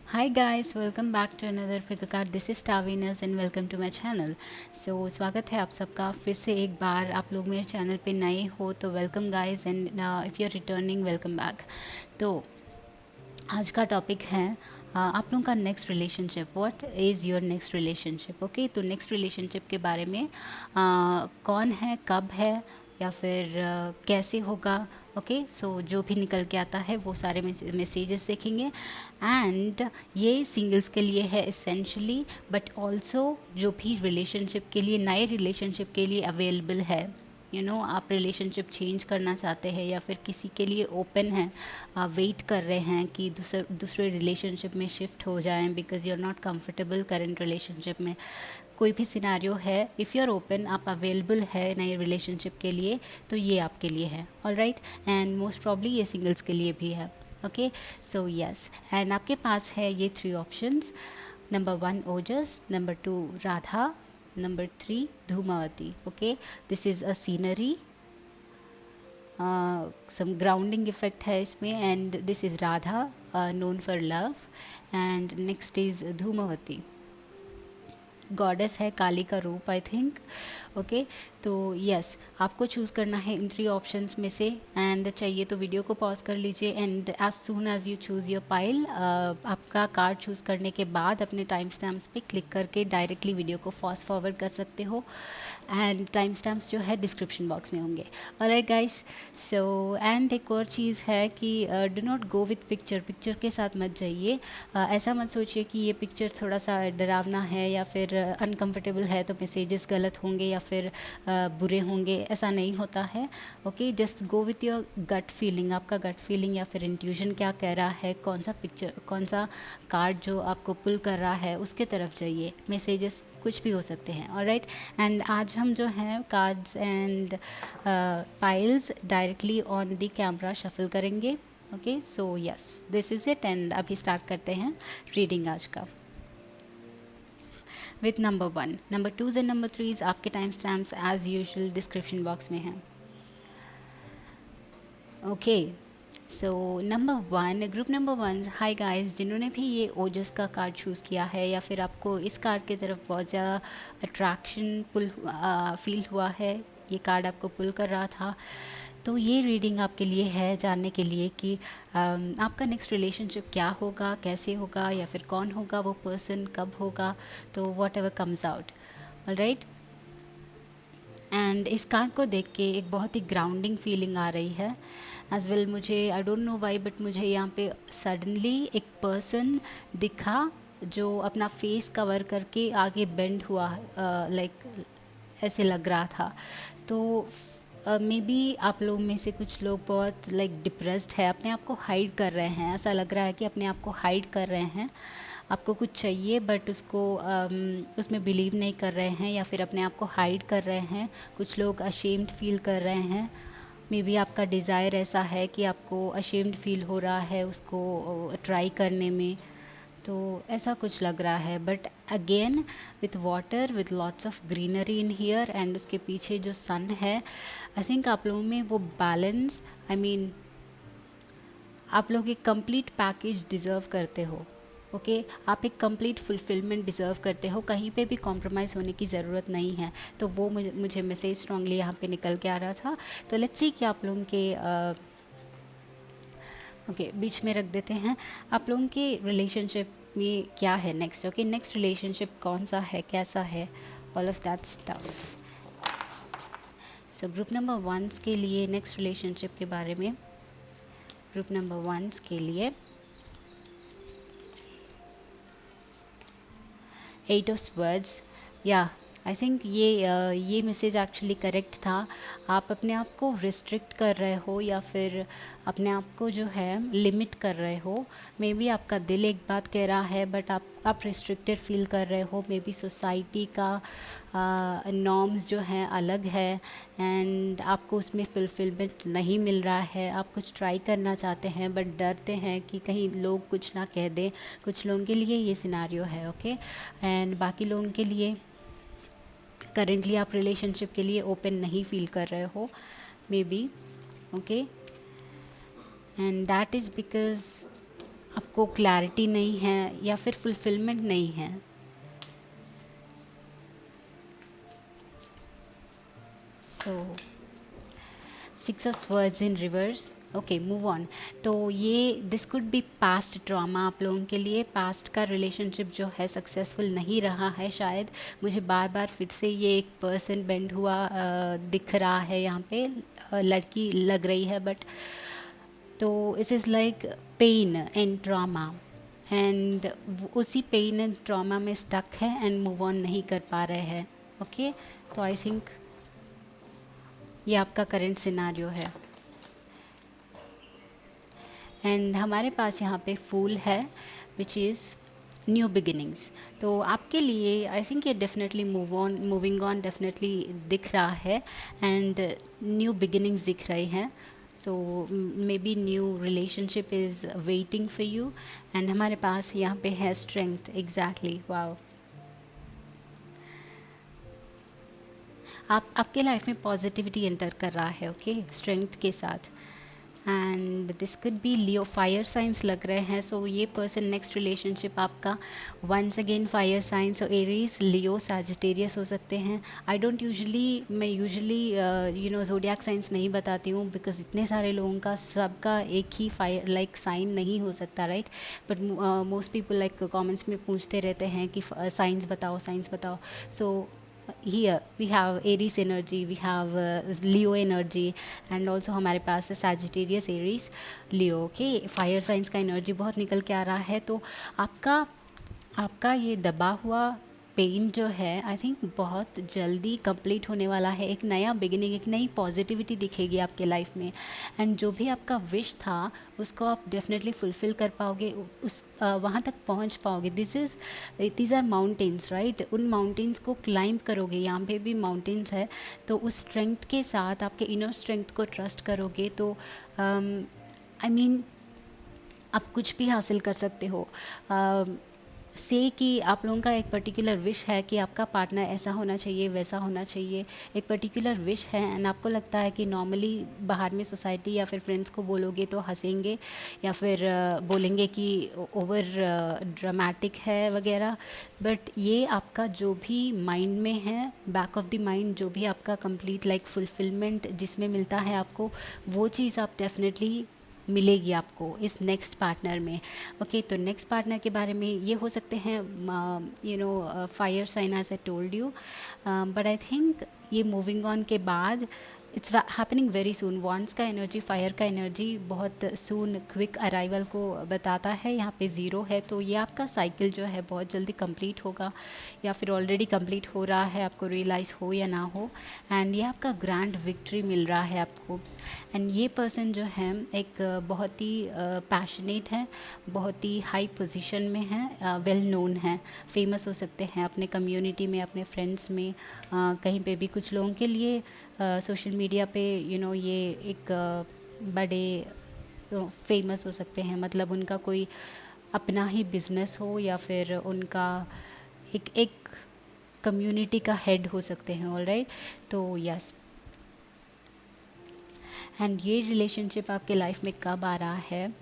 Hi guys, welcome back to another figure card. This is Tavinas and welcome to my channel. स्वागत है आप सबका फिर से एक बार आप लोग मेरे चैनल पे नए हो तो welcome guys and if you are returning welcome back. तो आज का टॉपिक है आप लोगों का next relationship. What is your next relationship. Okay, तो नेक्स्ट रिलेशनशिप के बारे में कौन है, कब है या फिर कैसे होगा. ओके, सो जो भी निकल के आता है वो सारे मैसेजेस देखेंगे. एंड ये सिंगल्स के लिए है इसेंशली, बट ऑल्सो जो भी रिलेशनशिप के लिए, नए रिलेशनशिप के लिए अवेलेबल है. आप रिलेशनशिप चेंज करना चाहते हैं या फिर किसी के लिए ओपन हैं, वेट कर रहे हैं कि दूसरे रिलेशनशिप में शिफ्ट हो जाएं because you are not comfortable current relationship में. कोई भी सिनारियो है, इफ़ यू आर ओपन, आप अवेलेबल है नए रिलेशनशिप के लिए, तो ये आपके लिए है. All right, and most probably ये सिंगल्स के लिए भी है. ओके, सो यस, एंड आपके पास है ये 3 options. Number 1 Ojas, number 2 Radha, number 3 Dhumavati. Okay, this is a scenery, some grounding effect है इसमें. And this is Radha, known for love. And next is Dhumavati, goddess है, काली का रूप आई थिंक. ओके, तो यस, आपको चूज़ करना है इन 3 ऑप्शंस में से. एंड चाहिए तो वीडियो को पॉज कर लीजिए and as soon as you choose your pile, आपका कार्ड चूज़ करने के बाद अपने टाइम स्टैम्प्स पे क्लिक करके डायरेक्टली वीडियो को फास्ट फॉरवर्ड कर सकते हो. एंड टाइम स्टैम्प्स जो है डिस्क्रिप्शन बॉक्स में होंगे. ऑलराइट गाइस, सो एंड एक और चीज़ है कि do not go with picture के साथ मत जाइए. ऐसा मत सोचिए कि ये पिक्चर थोड़ा सा डरावना है या फिर अनकंफर्टेबल है तो मैसेजेस गलत होंगे या फिर बुरे होंगे. ऐसा नहीं होता है. Okay, just go with your gut feeling. आपका गट फीलिंग या फिर इंट्यूशन क्या कह रहा है, कौन सा पिक्चर, कौन सा कार्ड जो आपको पुल कर रहा है उसके तरफ जाइए. मैसेजेस कुछ भी हो सकते हैं. ऑलराइट, एंड आज हम जो हैं cards and piles directly on the camera shuffle करेंगे. Okay, so yes, this is it and अभी स्टार्ट करते हैं रीडिंग आज का with number 1. Number 2 and number 3 आपके time stamps as usual description box में हैं. Okay, so number 1, group number 1. Hi guys, जिन्होंने भी ये ओजस का कार्ड चूज़ किया है या फिर आपको इस कार्ड की तरफ बहुत ज़्यादा अट्रैक्शन पुल फील हुआ है, ये कार्ड आपको पुल कर रहा था, तो ये रीडिंग आपके लिए है जानने के लिए कि आपका नेक्स्ट रिलेशनशिप क्या होगा, कैसे होगा या फिर कौन होगा वो पर्सन, कब होगा. तो what ever comes out. Alright, and इस कार्ड को देख के एक बहुत ही ग्राउंडिंग फीलिंग आ रही है एज वेल. मुझे I don't know why but मुझे यहाँ पे सडनली एक पर्सन दिखा जो अपना फेस कवर करके आगे बेंड हुआ, लाइक ऐसे लग रहा था. तो मे बी आप लोग में से कुछ लोग बहुत लाइक डिप्रेस्ड है, अपने आप को हाइड कर रहे हैं. ऐसा लग रहा है कि अपने आप को हाइड कर रहे हैं. आपको कुछ चाहिए बट उसको उसमें बिलीव नहीं कर रहे हैं या फिर अपने आप को हाइड कर रहे हैं. कुछ लोग अशेम्ड फील कर रहे हैं. मे बी आपका डिज़ायर ऐसा है कि आपको अशेम्ड फील हो रहा है उसको ट्राई करने में. तो ऐसा कुछ लग रहा है. But again with water, with lots of greenery in here and उसके पीछे जो सन है, आई थिंक आप लोगों में वो बैलेंस, आई मीन आप लोग एक कंप्लीट पैकेज डिज़र्व करते हो. ओके, आप एक कंप्लीट फुलफिलमेंट डिज़र्व करते हो. कहीं पे भी कॉम्प्रोमाइज़ होने की ज़रूरत नहीं है. तो वो मुझे मैसेज स्ट्रांगली यहाँ पे निकल के आ रहा था. तो लेट्स सी कि आप लोगों के ओके, बीच में रख देते हैं. आप लोगों के रिलेशनशिप में क्या है नेक्स्ट. ओके, नेक्स्ट रिलेशनशिप कौन सा है, कैसा है, all of that stuff. So group number 1 के लिए नेक्स्ट रिलेशनशिप के बारे में, ग्रुप नंबर 1 के लिए 8 ऑफ स्वर्ड्स. या आई थिंक ये मैसेज एक्चुअली करेक्ट था. आप अपने आप को रिस्ट्रिक्ट कर रहे हो या फिर अपने आप को जो है लिमिट कर रहे हो. मे बी आपका दिल एक बात कह रहा है बट आप रिस्ट्रिक्टेड फील कर रहे हो. मे बी सोसाइटी का नॉर्म्स जो हैं अलग है एंड आपको उसमें फुलफिलमेंट नहीं मिल रहा है. आप कुछ ट्राई करना चाहते हैं बट डरते हैं कि कहीं लोग कुछ ना कह दें. कुछ लोगों के लिए ये सिनारियो है. ओके, एंड बाकी लोगों के लिए करेंटली आप रिलेशनशिप के लिए ओपन नहीं फील कर रहे हो may be. Okay, and that is because आपको क्लैरिटी नहीं है या फिर फुलफिलमेंट नहीं है। सो 6 of swords in reverse। Okay, move on. तो ये this could B past trauma आप लोगों के लिए। पास्ट का रिलेशनशिप जो है सक्सेसफुल नहीं रहा है शायद। मुझे बार बार फिर से ये एक पर्सन बेंड हुआ दिख रहा है यहाँ पे। लड़की लग रही है बट, तो it is like pain and trauma, and उसी पेन एंड ट्रॉमा में स्टक है एंड मूव ऑन नहीं कर पा रहे हैं। ओके, तो आई थिंक ये आपका करंट सिनारियो है। एंड हमारे पास यहाँ पे फूल है विच इज़ न्यू बिगिनिंग्स। तो आपके लिए आई थिंक ये डेफिनेटली मूविंग ऑन डेफिनेटली दिख रहा है, एंड न्यू बिगिनिंग्स दिख रही हैं। So maybe new relationship is waiting for you. And हमारे पास यहाँ पे है स्ट्रेंथ। Exactly, wow. आपके लाइफ में पॉजिटिविटी एंटर कर रहा है, ओके, स्ट्रेंथ के साथ। And this could be Leo, fire signs लग रहे हैं। सो ये पर्सन नेक्स्ट रिलेशनशिप आपका once again fire science, Aries, लियो, सैजिटेरियस हो सकते हैं। मैं यूजुअली ज़ोडिएक साइंस नहीं बताती हूँ बिकॉज इतने सारे लोगों का सबका एक ही फायर लाइक साइन नहीं हो सकता, right. But most people like comments में पूछते रहते हैं कि साइंस बताओ, साइंस बताओ। सो here we have Aries energy, we have Leo energy, and also हमारे पास Sagittarius, Aries, Leo। Okay, fire science का एनर्जी बहुत निकल के आ रहा है। तो आपका ये दबा हुआ पेन जो है आई थिंक बहुत जल्दी कंप्लीट होने वाला है। एक नया बिगिनिंग, एक नई पॉजिटिविटी दिखेगी आपके लाइफ में। एंड जो भी आपका विश था उसको आप डेफिनेटली फुलफ़िल कर पाओगे, उस वहाँ तक पहुँच पाओगे। These are mountains, right. उन माउंटेन्स को क्लाइंब करोगे। यहाँ पे भी माउंटेन्स है, तो उस स्ट्रेंथ के साथ आपके इनर स्ट्रेंथ को ट्रस्ट करोगे तो आई मीन आप कुछ भी हासिल कर सकते हो। से कि आप लोगों का एक पर्टिकुलर विश है कि आपका पार्टनर ऐसा होना चाहिए, वैसा होना चाहिए, एक पर्टिकुलर विश है। एंड आपको लगता है कि नॉर्मली बाहर में सोसाइटी या फिर फ्रेंड्स को बोलोगे तो हंसेंगे या फिर बोलेंगे कि ओवर ड्रामेटिक है वगैरह। बट ये आपका जो भी माइंड में है, बैक ऑफ द माइंड, जो भी आपका कंप्लीट लाइक फुलफिलमेंट जिसमें मिलता है आपको, वो चीज़ आप डेफिनेटली मिलेगी आपको इस नेक्स्ट पार्टनर में। ओके, तो नेक्स्ट पार्टनर के बारे में ये हो सकते हैं fire sign as I told you. But I think ये मूविंग ऑन के बाद it's happening very soon. Wands का एनर्जी, फायर का एनर्जी बहुत सून क्विक अराइवल को बताता है। यहाँ पे ज़ीरो है, तो ये आपका साइकिल जो है बहुत जल्दी कंप्लीट होगा या फिर ऑलरेडी कंप्लीट हो रहा है, आपको रियलाइज़ हो या ना हो। एंड ये आपका ग्रैंड विक्ट्री मिल रहा है आपको। एंड ये पर्सन जो है एक बहुत ही पैशनेट है, बहुत ही हाई पोजीशन में है, वेल नोन है, फेमस हो सकते हैं अपने कम्युनिटी में, अपने फ्रेंड्स में, कहीं पे भी। कुछ लोगों के लिए सोशल मीडिया पे ये एक बड़े फेमस हो सकते हैं, मतलब उनका कोई अपना ही बिजनेस हो या फिर उनका एक कम्युनिटी का हेड हो सकते हैं। ऑलराइट, तो यस। एंड ये रिलेशनशिप आपके लाइफ में कब आ रहा है?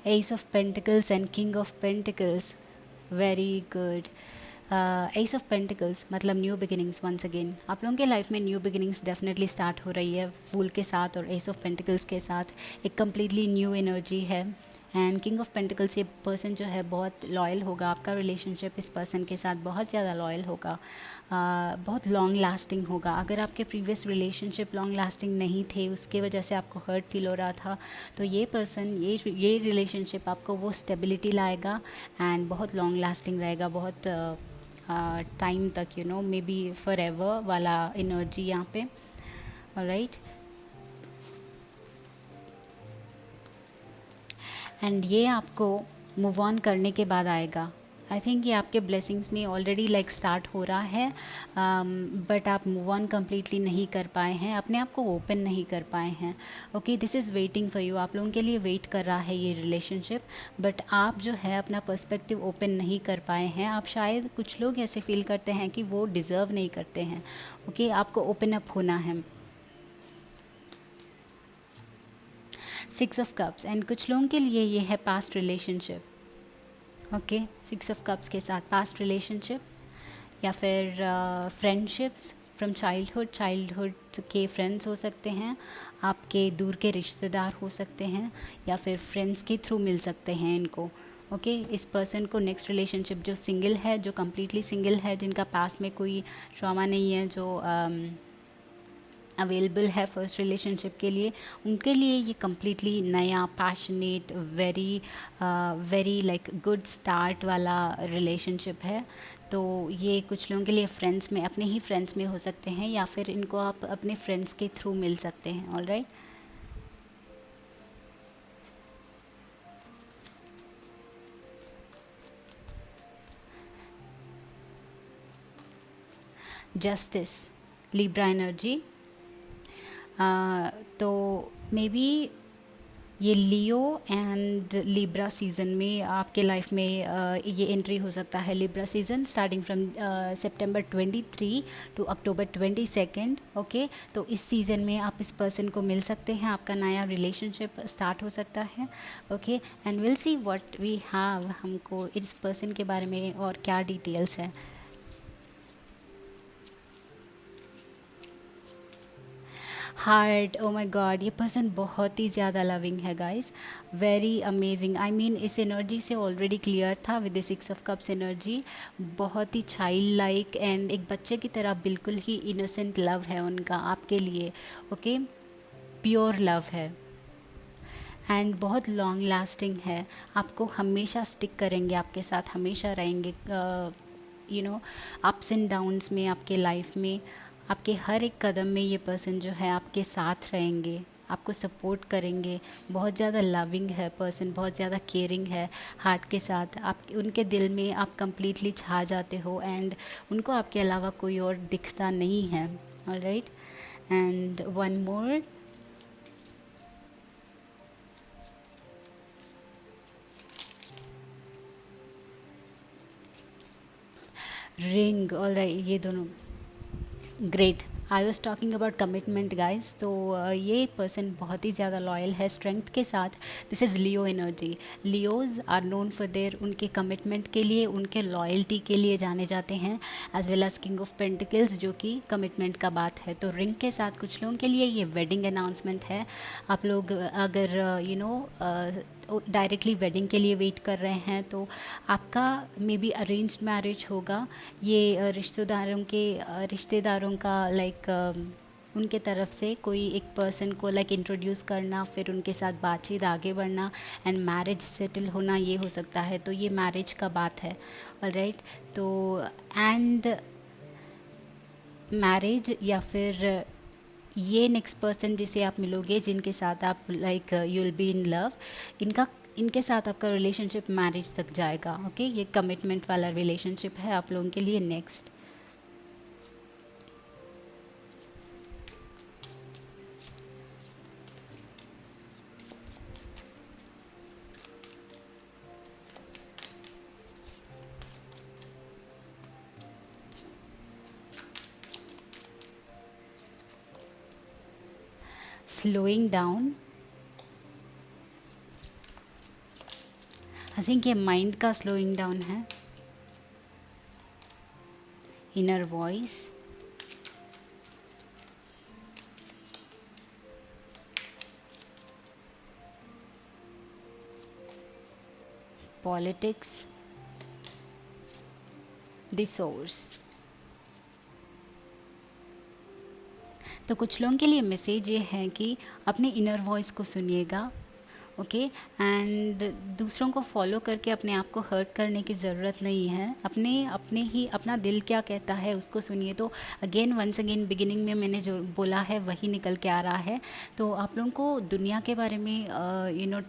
S of pentacles and king of pentacles, very good. S of pentacles मतलब न्यू बिगिनिंग्स। वंस अगेन आप लोगों के लाइफ में न्यू बिगिनिंग्स डेफिनेटली स्टार्ट हो रही है फूल के साथ और एस ऑफ पेंटिकल्स के साथ। एक कम्प्लीटली न्यू एनर्जी है। एंड किंग ऑफ पेंटिकल्स, ये पर्सन जो है बहुत लॉयल होगा। आपका रिलेशनशिप इस पर्सन के साथ बहुत ज़्यादा लॉयल होगा, बहुत लॉन्ग लास्टिंग होगा। अगर आपके प्रीवियस रिलेशनशिप लॉन्ग लास्टिंग नहीं थे, उसके वजह से आपको हर्ट फील हो रहा था, तो ये पर्सन, ये रिलेशनशिप आपको वो स्टेबिलिटी लाएगा एंड बहुत लॉन्ग लास्टिंग रहेगा, बहुत टाइम तक, मे बी फॉर एवर वाला एनर्जी यहाँ पे। ऑलराइट, एंड ये आपको मूव ऑन करने के बाद आएगा। आई थिंक ये आपके ब्लेसिंग्स में ऑलरेडी लाइक स्टार्ट हो रहा है, बट आप मूव ऑन कम्प्लीटली नहीं कर पाए हैं, अपने आप को ओपन नहीं कर पाए हैं। Okay, this is waiting for you. आप लोगों के लिए वेट कर रहा है ये रिलेशनशिप, बट आप जो है अपना पर्सपेक्टिव ओपन नहीं कर पाए हैं। आप शायद, कुछ लोग ऐसे फील करते हैं कि वो डिज़र्व नहीं करते हैं। ओके, आपको ओपन अप होना है। सिक्स ऑफ कप्स, एंड कुछ लोगों के लिए ये है past relationship. Okay, six of cups के साथ पास्ट रिलेशनशिप या फिर फ्रेंडशिप्स फ्रॉम चाइल्डहुड, चाइल्डहुड के फ्रेंड्स हो सकते हैं, आपके दूर के रिश्तेदार हो सकते हैं, या फिर फ्रेंड्स के थ्रू मिल सकते हैं इनको। ओके, इस पर्सन को नेक्स्ट रिलेशनशिप, जो सिंगल है, जो कम्प्लीटली सिंगल है, जिनका पास में कोई ट्रॉमा नहीं है, जो अवेलेबल है फर्स्ट रिलेशनशिप के लिए, उनके लिए ये कम्प्लीटली नया, passionate, very very like good start वाला रिलेशनशिप है। तो ये कुछ लोगों के लिए फ्रेंड्स में, अपने ही फ्रेंड्स में हो सकते हैं, या फिर इनको आप अपने फ्रेंड्स के थ्रू मिल सकते हैं। All right, justice, Libra energy. तो मे बी ये लियो एंड लिब्रा सीज़न में आपके लाइफ में ये एंट्री हो सकता है। Libra season starting from September 23 to October 22। Okay, तो इस सीज़न में आप इस पर्सन को मिल सकते हैं, आपका नया रिलेशनशिप स्टार्ट हो सकता है। Okay, and will see what we have, हमको इस पर्सन के बारे में और क्या डिटेल्स है। हार्ट, ओ माय गॉड, ये पर्सन बहुत ही ज़्यादा लविंग है guys, very amazing. I mean इस एनर्जी से ऑलरेडी क्लियर था with the six of cups energy. बहुत ही चाइल्ड लाइक एंड एक बच्चे की तरह बिल्कुल ही इनोसेंट लव है उनका आपके लिए। ओके, प्योर लव है एंड बहुत लॉन्ग लास्टिंग है। आपको हमेशा स्टिक करेंगे, आपके साथ हमेशा रहेंगे, you know, ups and downs में, आपके लाइफ में, आपके हर एक कदम में ये पर्सन जो है आपके साथ रहेंगे, आपको सपोर्ट करेंगे। बहुत ज़्यादा लविंग है पर्सन, बहुत ज़्यादा केयरिंग है हार्ट के साथ। आप उनके दिल में आप कंप्लीटली छा जाते हो एंड उनको आपके अलावा कोई और दिखता नहीं है। Alright, and one more, ring. Alright, ये दोनों great. I was talking about commitment guys. तो ये पर्सन बहुत ही ज़्यादा लॉयल है स्ट्रेंथ के साथ। This is Leo energy. Leos are known for their, उनके कमिटमेंट के लिए, उनके लॉयल्टी के लिए जाने जाते हैं, as well as king of pentacles, जो कि कमिटमेंट का बात है। तो रिंग के साथ कुछ लोगों के लिए ये वेडिंग अनाउंसमेंट है। आप लोग अगर यू नो डायरेक्टली वेडिंग के लिए वेट कर रहे हैं, तो आपका मे बी अरेंज्ड मैरिज होगा। ये रिश्तेदारों का लाइक उनके तरफ से कोई एक पर्सन को लाइक इंट्रोड्यूस करना, फिर उनके साथ बातचीत आगे बढ़ना एंड मैरिज सेटल होना, ये हो सकता है। तो ये मैरिज का बात है। ऑलराइट, तो एंड मैरिज या फिर ये नेक्स्ट पर्सन जिसे आप मिलोगे, जिनके साथ आप like you will be in love, इनका इनके साथ आपका रिलेशनशिप मैरिज तक जाएगा। ओके, ये कमिटमेंट वाला रिलेशनशिप है आप लोगों के लिए। Next, slowing down. आई थिंक ये माइंड का स्लोइंग डाउन है। Inner voice, politics, the source. तो कुछ लोगों के लिए मैसेज ये है कि अपने इनर वॉइस को सुनिएगा। ओके, एंड दूसरों को फॉलो करके अपने आप को हर्ट करने की ज़रूरत नहीं है। अपने अपने ही अपना दिल क्या कहता है उसको सुनिए। तो अगेन वंस अगेन बिगिनिंग में मैंने जो बोला है वही निकल के आ रहा है। तो आप लोगों को दुनिया के बारे में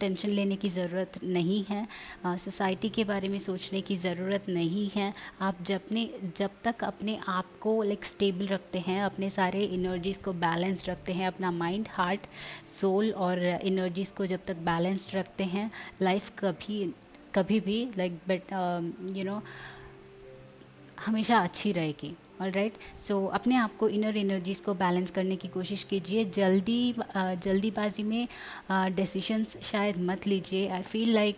टेंशन लेने की ज़रूरत नहीं है, सोसाइटी के बारे में सोचने की ज़रूरत नहीं है। आप जब तक अपने आप को लाइक स्टेबल रखते हैं, अपने सारे एनर्जीज़ को बैलेंस रखते हैं, अपना माइंड, हार्ट, सोल और एनर्जीज़ को जब तक बैलेंस्ड रखते हैं, लाइफ कभी कभी भी लाइक बट हमेशा अच्छी रहेगी। ऑलराइट। सो अपने आप को, इनर एनर्जीज को बैलेंस करने की कोशिश कीजिए। जल्दीबाजी में डिसीशंस शायद मत लीजिए। I feel like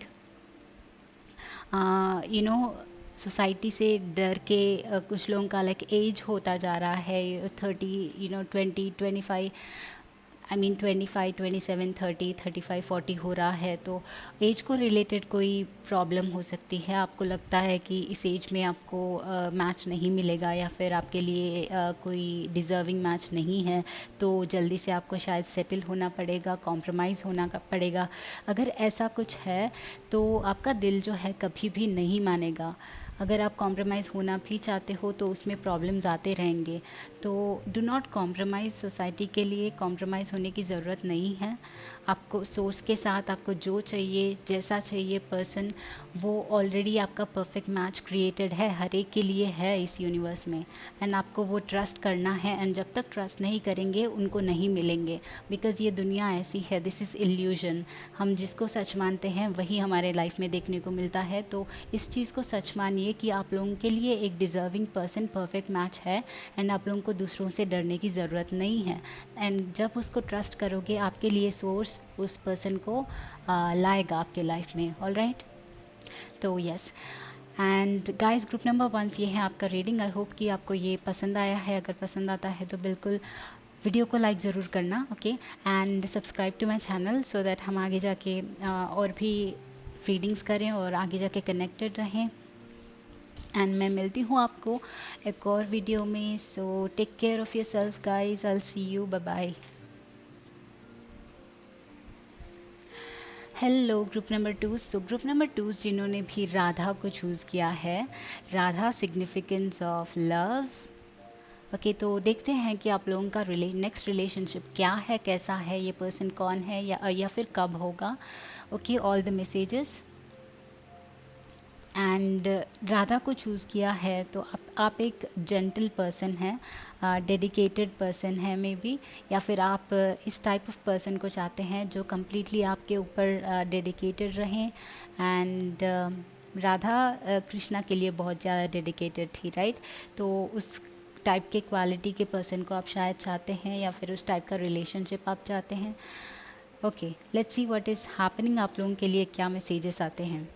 you know society से डर के कुछ लोगों का लाइक एज होता जा रहा है, 30, 20, 25, आई मीन 25, 27, 30, 35, 40 हो रहा है। तो एज को रिलेटेड कोई प्रॉब्लम हो सकती है। आपको लगता है कि इस एज में आपको मैच नहीं मिलेगा, या फिर आपके लिए कोई डिज़र्विंग मैच नहीं है, तो जल्दी से आपको शायद सेटल होना पड़ेगा, कॉम्प्रोमाइज़ होना पड़ेगा। अगर ऐसा कुछ है तो आपका दिल जो है कभी भी नहीं मानेगा। अगर आप कॉम्प्रोमाइज़ होना भी चाहते हो तो उसमें प्रॉब्लम्स आते रहेंगे। तो डू नॉट कॉम्प्रोमाइज़। सोसाइटी के लिए कॉम्प्रोमाइज़ होने की ज़रूरत नहीं है। आपको सोर्स के साथ आपको जो चाहिए, जैसा चाहिए पर्सन, वो ऑलरेडी आपका परफेक्ट मैच क्रिएटेड है, हर एक के लिए है इस यूनिवर्स में। एंड आपको वो ट्रस्ट करना है। एंड जब तक ट्रस्ट नहीं करेंगे उनको नहीं मिलेंगे, बिकॉज़ ये दुनिया ऐसी है, दिस इज़ इल्यूजन। हम जिसको सच मानते हैं वही हमारे लाइफ में देखने को मिलता है। तो इस चीज़ को सच मानिए कि आप लोगों के लिए एक डिज़र्विंग पर्सन परफेक्ट मैच है। एंड आप लोगों को दूसरों से डरने की ज़रूरत नहीं है। एंड जब उसको ट्रस्ट करोगे, आपके लिए सोर्स उस पर्सन को लाएगा आपके लाइफ में। ऑलराइट। तो yes, and guys, group number 1 ये है आपका रीडिंग। आई होप कि आपको ये पसंद आया है। अगर पसंद आता है तो बिल्कुल वीडियो को लाइक ज़रूर करना, okay. And subscribe to my channel so that हम आगे जाके और भी रीडिंग्स करें और आगे जाके कनेक्टेड रहें। एंड मैं मिलती हूँ आपको एक और वीडियो में। So take care of yourself guys. I will see you. Bye bye. Hello group number 2। So group number 2 जिन्होंने भी राधा को चूज़ किया है, Radha significance of love. Okay, तो देखते हैं कि आप लोगों का नेक्स्ट रिलेशनशिप क्या है, कैसा है, ये पर्सन कौन है, या फिर कब होगा। Okay, all the messages. And Radha को चूज़ किया है तो आप एक जेंटल पर्सन हैं, डेडिकेटेड पर्सन है मे बी, या फिर आप इस टाइप ऑफ पर्सन को चाहते हैं जो कम्प्लीटली आपके ऊपर डेडिकेटेड रहें। एंड राधा कृष्णा के लिए बहुत ज़्यादा डेडिकेटेड थी, राइट। तो उस टाइप के क्वालिटी के पर्सन को आप शायद चाहते हैं, या फिर उस टाइप का रिलेशनशिप आप चाहते हैं। Okay, let's see what is happening. आप लोगों के लिए क्या मैसेजेस आते हैं।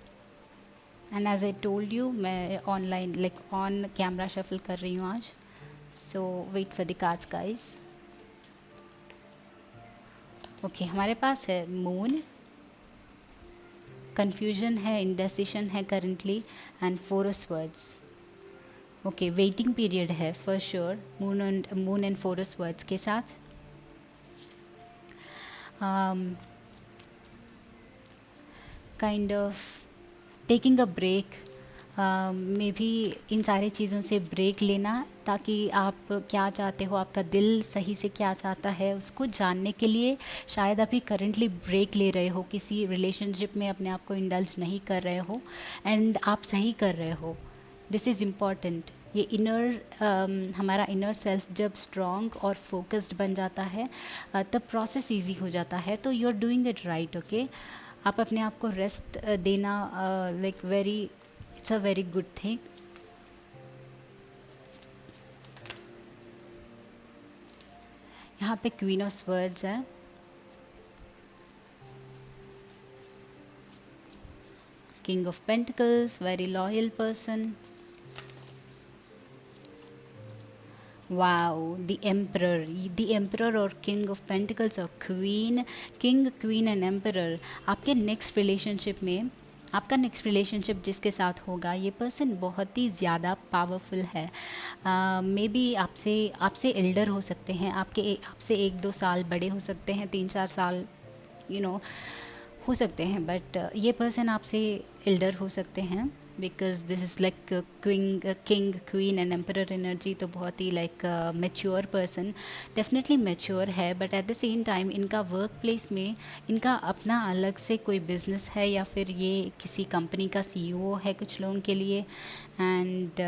And as I told you, मैं online like on camera shuffle कर रही हूँ आज। So wait for the cards guys. Okay, हमारे पास है मून, कन्फ्यूजन है, इंडेसिशन है currently, and 4 of swords. Okay, waiting period है for sure moon and 4 of swords के साथ। Kind of taking a break, में भी इन सारी चीज़ों से ब्रेक लेना, ताकि आप क्या चाहते हो, आपका दिल सही से क्या चाहता है, उसको जानने के लिए शायद अभी करंटली ब्रेक ले रहे हो, किसी रिलेशनशिप में अपने आप को इंडल्ज नहीं कर रहे हो। एंड आप सही कर रहे हो, दिस इज़ इम्पॉर्टेंट। ये हमारा इनर सेल्फ जब स्ट्रॉन्ग और फोकस्ड बन जाता है, तब प्रोसेस ईजी हो जाता है। तो you are doing it right, okay. आप अपने आप को रेस्ट देना like it's a very good thing. यहाँ पे क्वीन ऑफ स्वर्ड्स है, king of pentacles, very loyal person. Wow, the emperor और किंग ऑफ पेंटिकल्स और किंग, क्वीन एंड एम्परर। आपके नेक्स्ट रिलेशनशिप में, आपका नेक्स्ट रिलेशनशिप जिसके साथ होगा, ये पर्सन बहुत ही ज़्यादा पावरफुल है। मे बी आपसे एल्डर हो सकते हैं, आपसे 1-2 साल बड़े हो सकते हैं, 3-4 साल हो सकते हैं। बट ये पर्सन आपसे एल्डर हो सकते हैं, because this is like king, queen and emperor energy. तो बहुत ही like mature person, definitely mature है। But at the same time इनका वर्क प्लेस में इनका अपना अलग से कोई बिजनेस है, या फिर ये किसी कंपनी का सीईओ है कुछ लोगों के लिए। एंड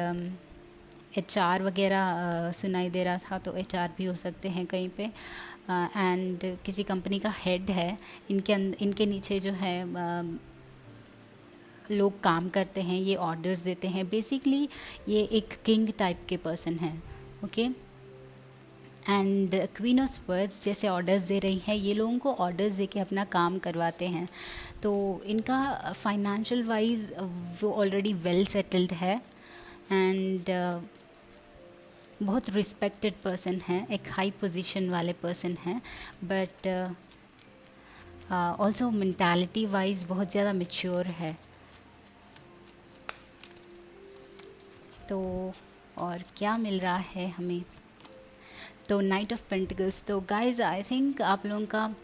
HR वगैरह सुनाई दे रहा था, तो HR भी हो सकते हैं कहीं पे। एंड किसी कंपनी का हेड है। इनके नीचे जो है लोग काम करते हैं, ये ऑर्डर्स देते हैं। बेसिकली ये एक किंग टाइप के पर्सन हैं। Okay. And queen of swords जैसे ऑर्डर्स दे रही हैं, ये लोगों को ऑर्डर्स दे के अपना काम करवाते हैं। तो इनका फाइनेंशियल वाइज वो ऑलरेडी वेल सेटल्ड है। एंड बहुत रिस्पेक्टेड पर्सन है, एक हाई पोजीशन वाले पर्सन हैं। बट ऑल्सो मेंटालिटी वाइज बहुत ज़्यादा मेच्योर है। तो और क्या मिल रहा है हमें? तो नाइट ऑफ पेंटिकल्स। तो गाइज आई थिंक आप लोगों का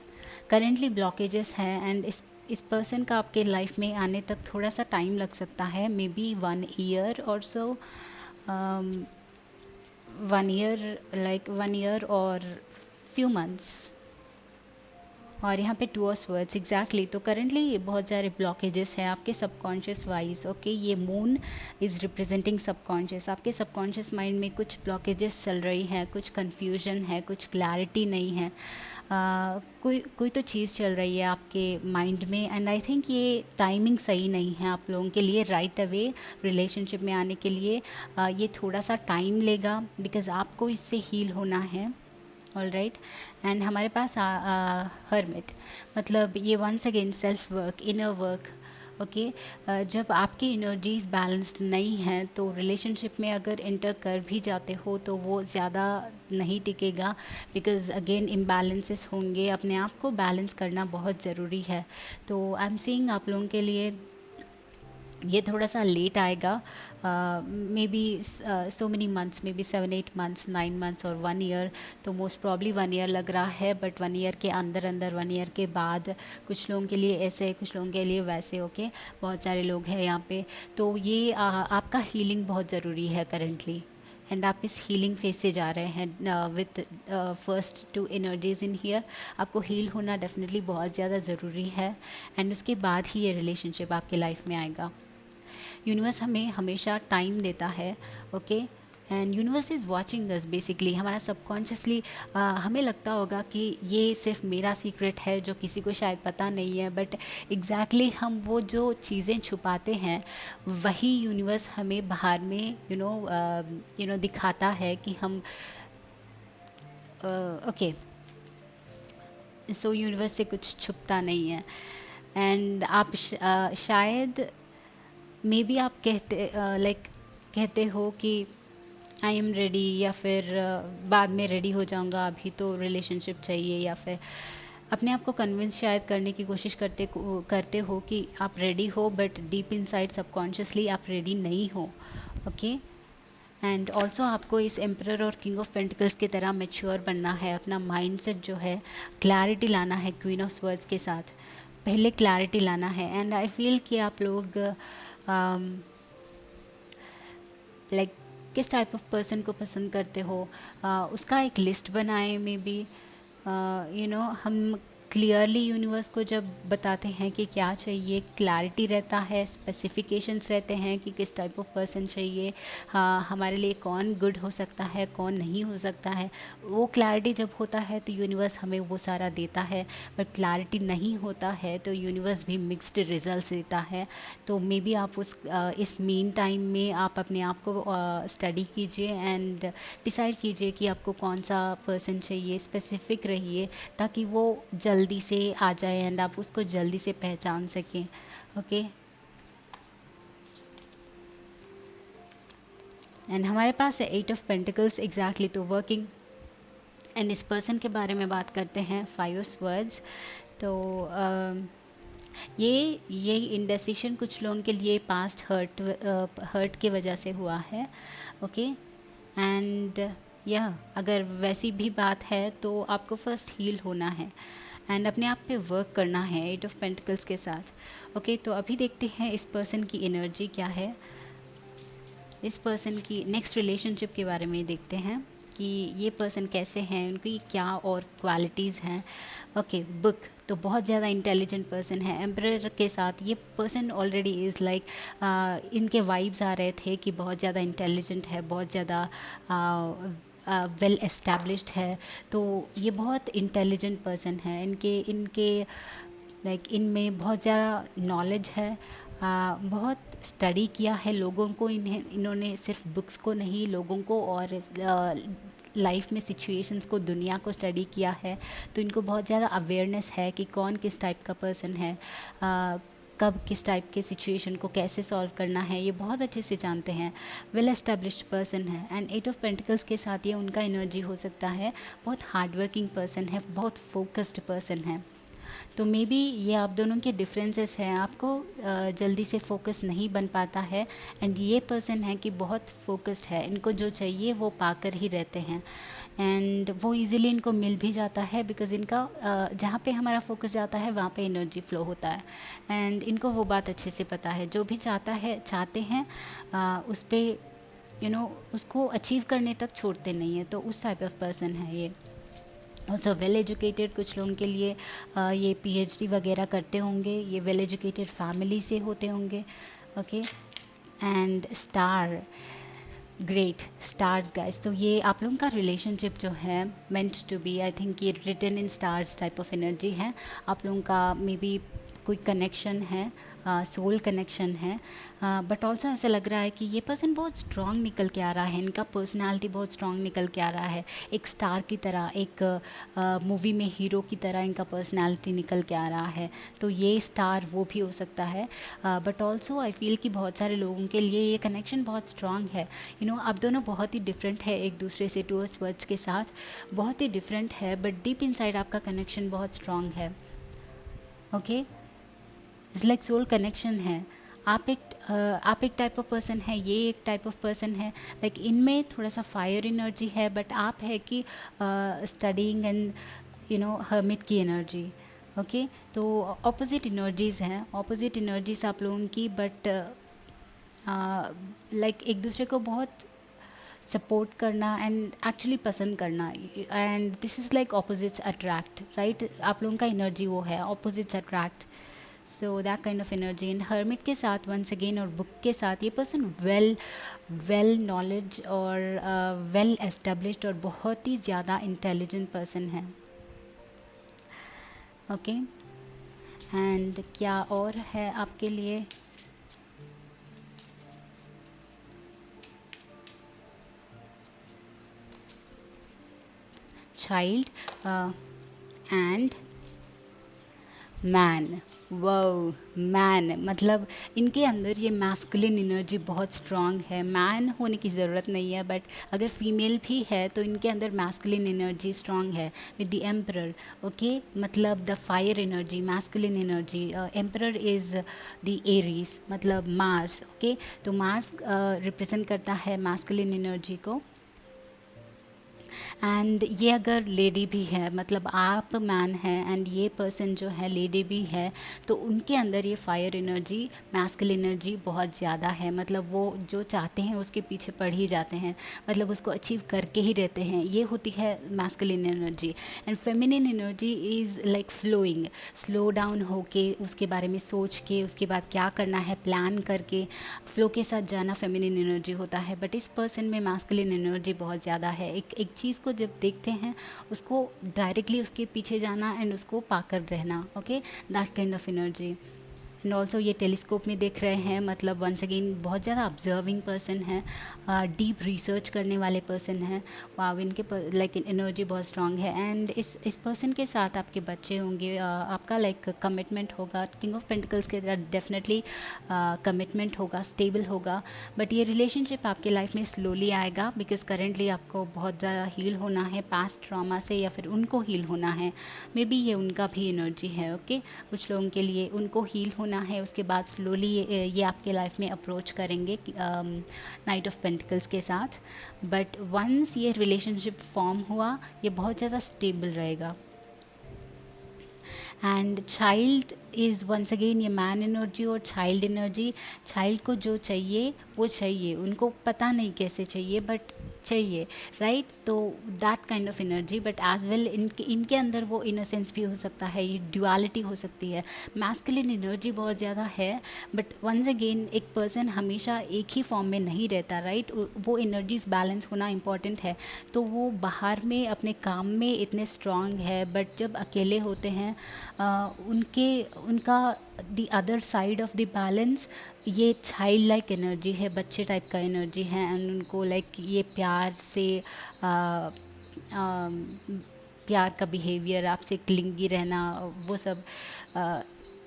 करेंटली ब्लॉकेजेस हैं, एंड इस पर्सन का आपके लाइफ में आने तक थोड़ा सा टाइम लग सकता है, मे बी 1 ईयर और सो, 1 ईयर, लाइक 1 ईयर और फ्यू मंथ्स। और यहाँ पे 2 वर्ड्स एग्जैक्टली। तो करंटली बहुत सारे ब्लॉकेजेस हैं आपके सबकॉन्शियस वाइज। ओके, ये मून इज़ रिप्रेजेंटिंग सबकॉन्शियस। आपके सबकॉन्शियस माइंड में कुछ ब्लॉकेजेस चल रही हैं, कुछ कन्फ्यूजन है, कुछ क्लैरिटी नहीं है। कोई तो चीज़ चल रही है आपके माइंड में, एंड आई थिंक ये टाइमिंग सही नहीं है आप लोगों के लिए राइट अवे रिलेशनशिप में आने के लिए। ये थोड़ा सा टाइम लेगा, बिकॉज़ आपको इससे हील होना है। All right. एंड हमारे पास हर्मिट, मतलब ये once again self work, inner work. Okay, जब आपकी एनर्जीज बैलेंस्ड नहीं हैं तो रिलेशनशिप में अगर इंटर कर भी जाते हो तो वो ज़्यादा नहीं टिकेगा, बिकॉज अगेन इम्बैलेंसेस होंगे। अपने आप को बैलेंस करना बहुत ज़रूरी है। तो आई एम सीइंग आप लोगों के लिए ये थोड़ा सा लेट आएगा, may be so many months, may be 7-8 months, 9 months और 1 ईयर। तो मोस्ट प्रॉब्ली 1 ईयर लग रहा है, बट 1 ईयर के अंदर अंदर, 1 ईयर के बाद कुछ लोगों के लिए ऐसे, कुछ लोगों के लिए वैसे। ओके, बहुत सारे लोग हैं यहाँ पे। तो ये आपका हीलिंग बहुत ज़रूरी है करेंटली, एंड आप इस हीलिंग फेज से जा रहे हैं with first 2 energies in here. आपको हील होना डेफिनेटली बहुत ज़्यादा ज़रूरी है, एंड उसके बाद ही ये रिलेशनशिप आपके लाइफ में आएगा। यूनिवर्स हमें हमेशा टाइम देता है। Okay, and universe is watching us basically. हमारा सबकॉन्शियसली हमें लगता होगा कि ये सिर्फ मेरा सीक्रेट है जो किसी को शायद पता नहीं है, बट एग्जैक्टली हम वो जो चीज़ें छुपाते हैं वही यूनिवर्स हमें बाहर में दिखाता है कि हम ओके। सो यूनिवर्स से कुछ छुपता नहीं है। एंड आप शायद मे बी आप कहते हो कि आई एम रेडी, या फिर बाद में रेडी हो जाऊंगा, अभी तो रिलेशनशिप चाहिए, या फिर अपने आप को कन्विंस शायद करने की कोशिश करते हो कि आप रेडी हो, बट डीप इनसाइड सबकॉन्शियसली आप रेडी नहीं हो। ओके, एंड ऑल्सो आपको इस एम्परर और किंग ऑफ पेंटिकल्स की तरह मेच्योर बनना है, अपना माइंडसेट जो है क्लैरिटी लाना है क्वीन ऑफ स्वर्ड्स के साथ। पहले क्लैरिटी लाना है, एंड आई फील कि आप लोग लाइक किस टाइप ऑफ पर्सन को पसंद करते हो, उसका एक लिस्ट बनाएं। मे बी हम क्लियरली यूनिवर्स को जब बताते हैं कि क्या चाहिए, क्लैरिटी रहता है, स्पेसिफिकेशंस रहते हैं कि किस टाइप ऑफ पर्सन चाहिए, हाँ हमारे लिए कौन गुड हो सकता है, कौन नहीं हो सकता है। वो क्लैरिटी जब होता है तो यूनिवर्स हमें वो सारा देता है, बट क्लैरिटी नहीं होता है तो यूनिवर्स भी मिक्स्ड रिजल्ट्स देता है। तो मे बी आप इस मीन टाइम में आप अपने आप को स्टडी कीजिए, एंड डिसाइड कीजिए कि आपको कौन सा पर्सन चाहिए। स्पेसिफिक रहिए ताकि वो जल्दी से आ जाए एंड आप उसको जल्दी से पहचान सकें। ओके, एंड हमारे पास है 8 ऑफ पेंटिकल्स एग्जैक्टली। तो वर्किंग, एंड इस पर्सन के बारे में बात करते हैं 5 ऑफ स्वर्ड्स। तो ये इंडेसिशन कुछ लोगों के लिए पास्ट हर्ट की वजह से हुआ है। ओके, एंड यह अगर वैसी भी बात है तो आपको फर्स्ट हील होना है एंड अपने आप पे वर्क करना है 8 ऑफ पेंटिकल्स के साथ। ओके, तो अभी देखते हैं इस पर्सन की एनर्जी क्या है। इस पर्सन की नेक्स्ट रिलेशनशिप के बारे में देखते हैं कि ये पर्सन कैसे हैं, उनकी क्या और क्वालिटीज़ हैं। Okay, book. तो बहुत ज़्यादा इंटेलिजेंट पर्सन है एम्परर के साथ। ये पर्सन ऑलरेडी इज़ लाइक, इनके वाइब्स आ रहे थे कि बहुत ज़्यादा इंटेलिजेंट है, बहुत ज़्यादा वेल एस्टैब्लिश्ड है। तो ये बहुत इंटेलिजेंट पर्सन है। इनके इनके लाइक इनमें बहुत ज़्यादा नॉलेज है, बहुत स्टडी किया है लोगों को, इन्होंने सिर्फ बुक्स को नहीं, लोगों को और लाइफ में सिचुएशंस को, दुनिया को स्टडी किया है। तो इनको बहुत ज़्यादा अवेयरनेस है कि कौन किस टाइप का पर्सन है, कब किस टाइप के सिचुएशन को कैसे सॉल्व करना है, ये बहुत अच्छे से जानते हैं। वेल एस्टेब्लिश्ड पर्सन है। एंड 8 ऑफ पेंटिकल्स के साथ ये उनका एनर्जी हो सकता है, बहुत हार्ड वर्किंग पर्सन है, बहुत फोकस्ड पर्सन है। तो मे बी ये आप दोनों के डिफरेंसेस हैं, आपको जल्दी से फोकस नहीं बन पाता है। एंड ये पर्सन है कि बहुत फोकस्ड है, इनको जो चाहिए वो पाकर ही रहते हैं। एंड वो इजीली इनको मिल भी जाता है, बिकॉज़ इनका जहाँ पे हमारा फोकस जाता है वहाँ पे एनर्जी फ्लो होता है। एंड इनको वो बात अच्छे से पता है, जो भी चाहते हैं उस पर उसको अचीव करने तक छोड़ते नहीं हैं। तो उस टाइप ऑफ पर्सन है ये। ऑल्सो वेल एजुकेटेड, कुछ लोगों के लिए ये पीएचडी वगैरह करते होंगे, ये वेल एजुकेटेड फैमिली से होते होंगे। Okay. And star, great stars guys. तो ये आप लोगों का रिलेशनशिप जो है meant to be, I think ये written in stars type of energy है। आप लोगों का मे बी कोई कनेक्शन है, सोल कनेक्शन है। बट ऑल्सो ऐसा लग रहा है कि ये पर्सन बहुत स्ट्रांग निकल के आ रहा है, इनका पर्सनालिटी बहुत स्ट्रांग निकल के आ रहा है, एक स्टार की तरह, एक मूवी में हीरो की तरह इनका पर्सनालिटी निकल के आ रहा है। तो ये स्टार वो भी हो सकता है। बट ऑल्सो आई फील कि बहुत सारे लोगों के लिए ये कनेक्शन बहुत स्ट्रांग है। आप दोनों बहुत ही डिफरेंट है एक दूसरे से, टूवर्ड्स वर्ड्स के साथ बहुत ही डिफरेंट है, बट डीप इनसाइड आपका कनेक्शन बहुत स्ट्रांग है। Okay. It's like soul connection है। आप एक टाइप ऑफ पर्सन है, ये एक टाइप ऑफ पर्सन है। लाइक इनमें थोड़ा सा फायर एनर्जी है, बट आप है कि स्टडीइंग एंड हर्मिट की एनर्जी। ओके। तो ऑपोजिट एनर्जीज़ हैं, ऑपोजिट एनर्जीज आप लोगों की, बट लाइक एक दूसरे को बहुत सपोर्ट करना एंड एक्चुअली पसंद करना। And this is like opposites attract, right? आप लोगों का एनर्जी वो है, opposites attract. So that kind of energy. And hermit के साथ वंस अगेन और बुक के साथ ये पर्सन वेल नॉलेज और वेल एस्टेब्लिश्ड और बहुत ही ज़्यादा इंटेलिजेंट पर्सन है। ओके। एंड क्या और है आपके लिए? Child and man. वो मैन मतलब इनके अंदर ये मैस्कुलिन एनर्जी बहुत स्ट्रांग है। मैन होने की ज़रूरत नहीं है, बट अगर फीमेल भी है तो इनके अंदर मैस्कुलिन एनर्जी स्ट्रांग है विद द एम्परर। ओके। मतलब the fire energy, masculine energy. Emperor is the Aries, मतलब मार्स। ओके। तो मार्स रिप्रेजेंट करता है मैस्कुलिन एनर्जी को। एंड ये अगर लेडी भी है, मतलब आप मैन हैं एंड ये पर्सन जो है लेडी भी है, तो उनके अंदर ये फायर एनर्जी, मैस्कुलिन एनर्जी बहुत ज़्यादा है। मतलब वो जो चाहते हैं उसके पीछे पड़ ही जाते हैं, मतलब उसको अचीव करके ही रहते हैं। ये होती है masculine energy. And feminine energy is like flowing, slow down होके उसके बारे में सोच के उसके बाद क्या करना है प्लान करके फ्लो के साथ जाना फेमिनिन एनर्जी होता है। बट इस पर्सन में मैस्कुलिन एनर्जी बहुत ज़्यादा है। एक चीज़ को जब देखते हैं उसको डायरेक्टली उसके पीछे जाना एंड उसको पाकर रहना। Okay. That kind of energy. And also ये टेलीस्कोप में देख रहे हैं, मतलब वंस अगेन बहुत ज़्यादा ऑब्जर्विंग पर्सन है, डीप रिसर्च करने वाले पर्सन हैं। वाव, इनके लाइक एनर्जी बहुत स्ट्रांग है। एंड इस पर्सन के साथ आपके बच्चे होंगे, आपका लाइक कमिटमेंट होगा। किंग ऑफ पेंटिकल्स के साथ डेफिनेटली कमिटमेंट होगा, स्टेबल होगा। बट ये रिलेशनशिप आपके लाइफ में स्लोली आएगा, बिकॉज करेंटली आपको बहुत ज़्यादा हील होना है पास्ट ट्रॉमा से, या फिर उनको हील होना है। मे बी ये उनका भी एनर्जी है। ओके। कुछ लोगों के लिए उनको हील होना है, उसके बाद स्लोली ये आपके लाइफ में अप्रोच करेंगे नाइट ऑफ पेंटिकल्स के साथ। बट वंस ये रिलेशनशिप फॉर्म हुआ, ये बहुत ज़्यादा स्टेबल रहेगा। And child is once again ये मैन एनर्जी और चाइल्ड एनर्जी। चाइल्ड को जो चाहिए वो चाहिए, उनको पता नहीं कैसे चाहिए, बट चाहिए, राइट? तो that kind of energy, but as well इनके इनके अंदर वो इनोसेंस भी हो सकता है, ये ड्युअलिटी हो सकती है। मैस्कुलिन एनर्जी बहुत ज़्यादा है, बट वंस अगेन एक पर्सन हमेशा एक ही फॉर्म में नहीं रहता, राइट? वो एनर्जीज बैलेंस होना इम्पॉर्टेंट है। तो वो बाहर में अपने काम में इतने स्ट्रांग है, बट जब अकेले होते हैं उनके उनका the other side of the balance ये चाइल्ड लाइक एनर्जी है, बच्चे टाइप का एनर्जी है। एंड उनको लाइक ये प्यार से आ, आ, प्यार का बिहेवियर, आपसे क्लिंगी रहना, वो सब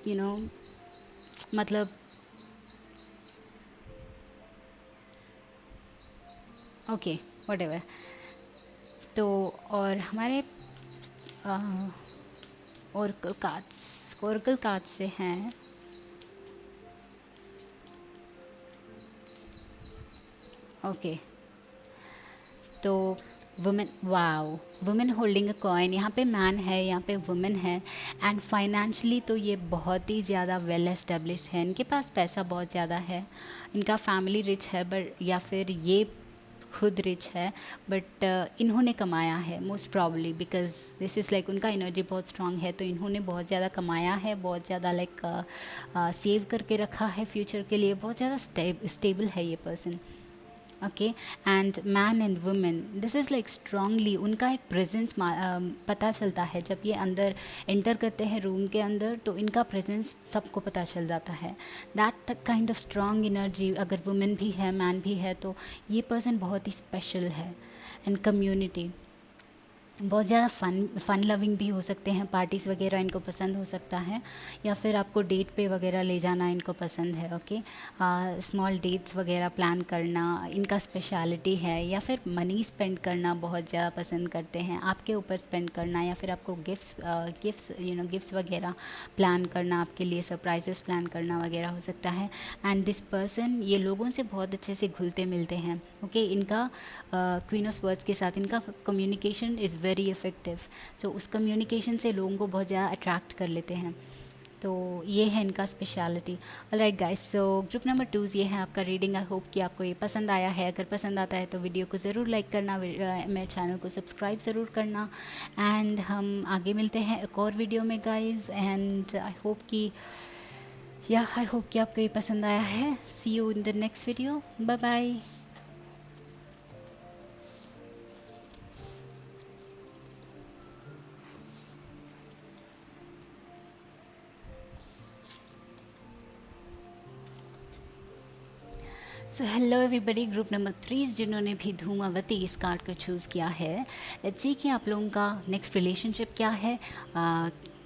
यू नो मतलब ओके व्हाटएवर। तो और हमारे ओरेकल कार्ड्स से हैं ओके। तो women, wow, women holding a coin, यहाँ पे मैन है, यहाँ पे वुमेन है। एंड फाइनेंशियली तो ये बहुत ही ज़्यादा वेल एस्टेब्लिश्ड है, इनके पास पैसा बहुत ज़्यादा है, इनका फैमिली रिच है, बट या फिर ये खुद रिच है, बट इन्होंने कमाया है most probably, because this is like उनका एनर्जी बहुत स्ट्रांग है, तो इन्होंने बहुत ज़्यादा कमाया है, बहुत ज़्यादा लाइक सेव करके रखा है फ्यूचर के लिए, बहुत ज़्यादा स्टेबल है ये person. Okay. And man and women, this is like strongly उनका एक प्रेजेंस पता चलता है, जब ये अंदर एंटर करते हैं रूम के अंदर, तो इनका प्रेजेंस सबको पता चल जाता है। That kind of strong energy, अगर वुमेन भी है मैन भी है, तो ये पर्सन बहुत ही स्पेशल है। एंड कम्युनिटी, बहुत ज़्यादा फ़न लविंग भी हो सकते हैं, पार्टीज़ वगैरह इनको पसंद हो सकता है, या फिर आपको डेट पे वगैरह ले जाना इनको पसंद है। ओके, स्मॉल डेट्स वगैरह प्लान करना इनका स्पेशलिटी है, या फिर मनी स्पेंड करना बहुत ज़्यादा पसंद करते हैं, आपके ऊपर स्पेंड करना, या फिर आपको गिफ्ट्स वगैरह प्लान करना, आपके लिए सरप्राइजेस प्लान करना वगैरह हो सकता है। एंड दिस पर्सन ये लोगों से बहुत अच्छे से घुलते मिलते हैं। ओके, इनका क्वीन ऑफ वर्ड्स के साथ इनका कम्युनिकेशन इज़ वेरी इफ़ेक्टिव, सो उस कम्युनिकेशन से लोगों को बहुत ज़्यादा अट्रैक्ट कर लेते हैं। तो ये है इनका स्पेशलिटी। ऑलराइट गाइस, सो ग्रुप नंबर 2 ये है आपका रीडिंग। आई होप कि आपको ये पसंद आया है। अगर पसंद आता है तो वीडियो को ज़रूर लाइक करना, मेरे चैनल को सब्सक्राइब ज़रूर करना। एंड हम आगे मिलते हैं एक और वीडियो में गाइज। एंड आई होप कि आपको ये पसंद आया है। See you in the next video, bye bye. So hello everybody, group number 3 जिन्होंने भी धूमावती इस कार्ड को चूज़ किया है, लेट्स सी कि आप लोगों का नेक्स्ट रिलेशनशिप क्या है,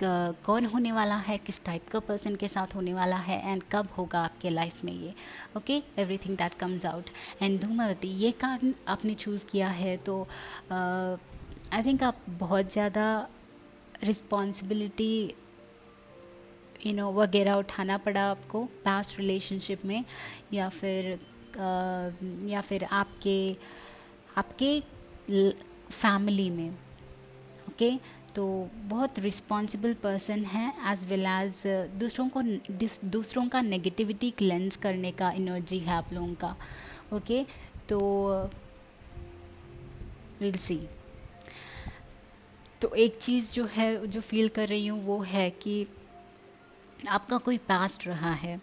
कौन होने वाला है, किस टाइप का पर्सन के साथ होने वाला है, एंड कब होगा आपके लाइफ में ये। Okay, everything that comes out. And Dhumavati ये कार्ड आपने चूज़ किया है, तो आई थिंक आप बहुत ज़्यादा रिस्पॉन्सिबिलिटी वगैरह उठाना पड़ा आपको पास्ट रिलेशनशिप में, या फिर आपके आपके फैमिली में। ओके, तो बहुत रिस्पॉन्सिबल पर्सन है, एज वेल एज दूसरों का नेगेटिविटी क्लेंस करने का एनर्जी है आप लोगों का। ओके, तो विल सी। तो एक चीज़ जो है, जो फील कर रही हूँ, वो है कि आपका कोई पास्ट रहा है।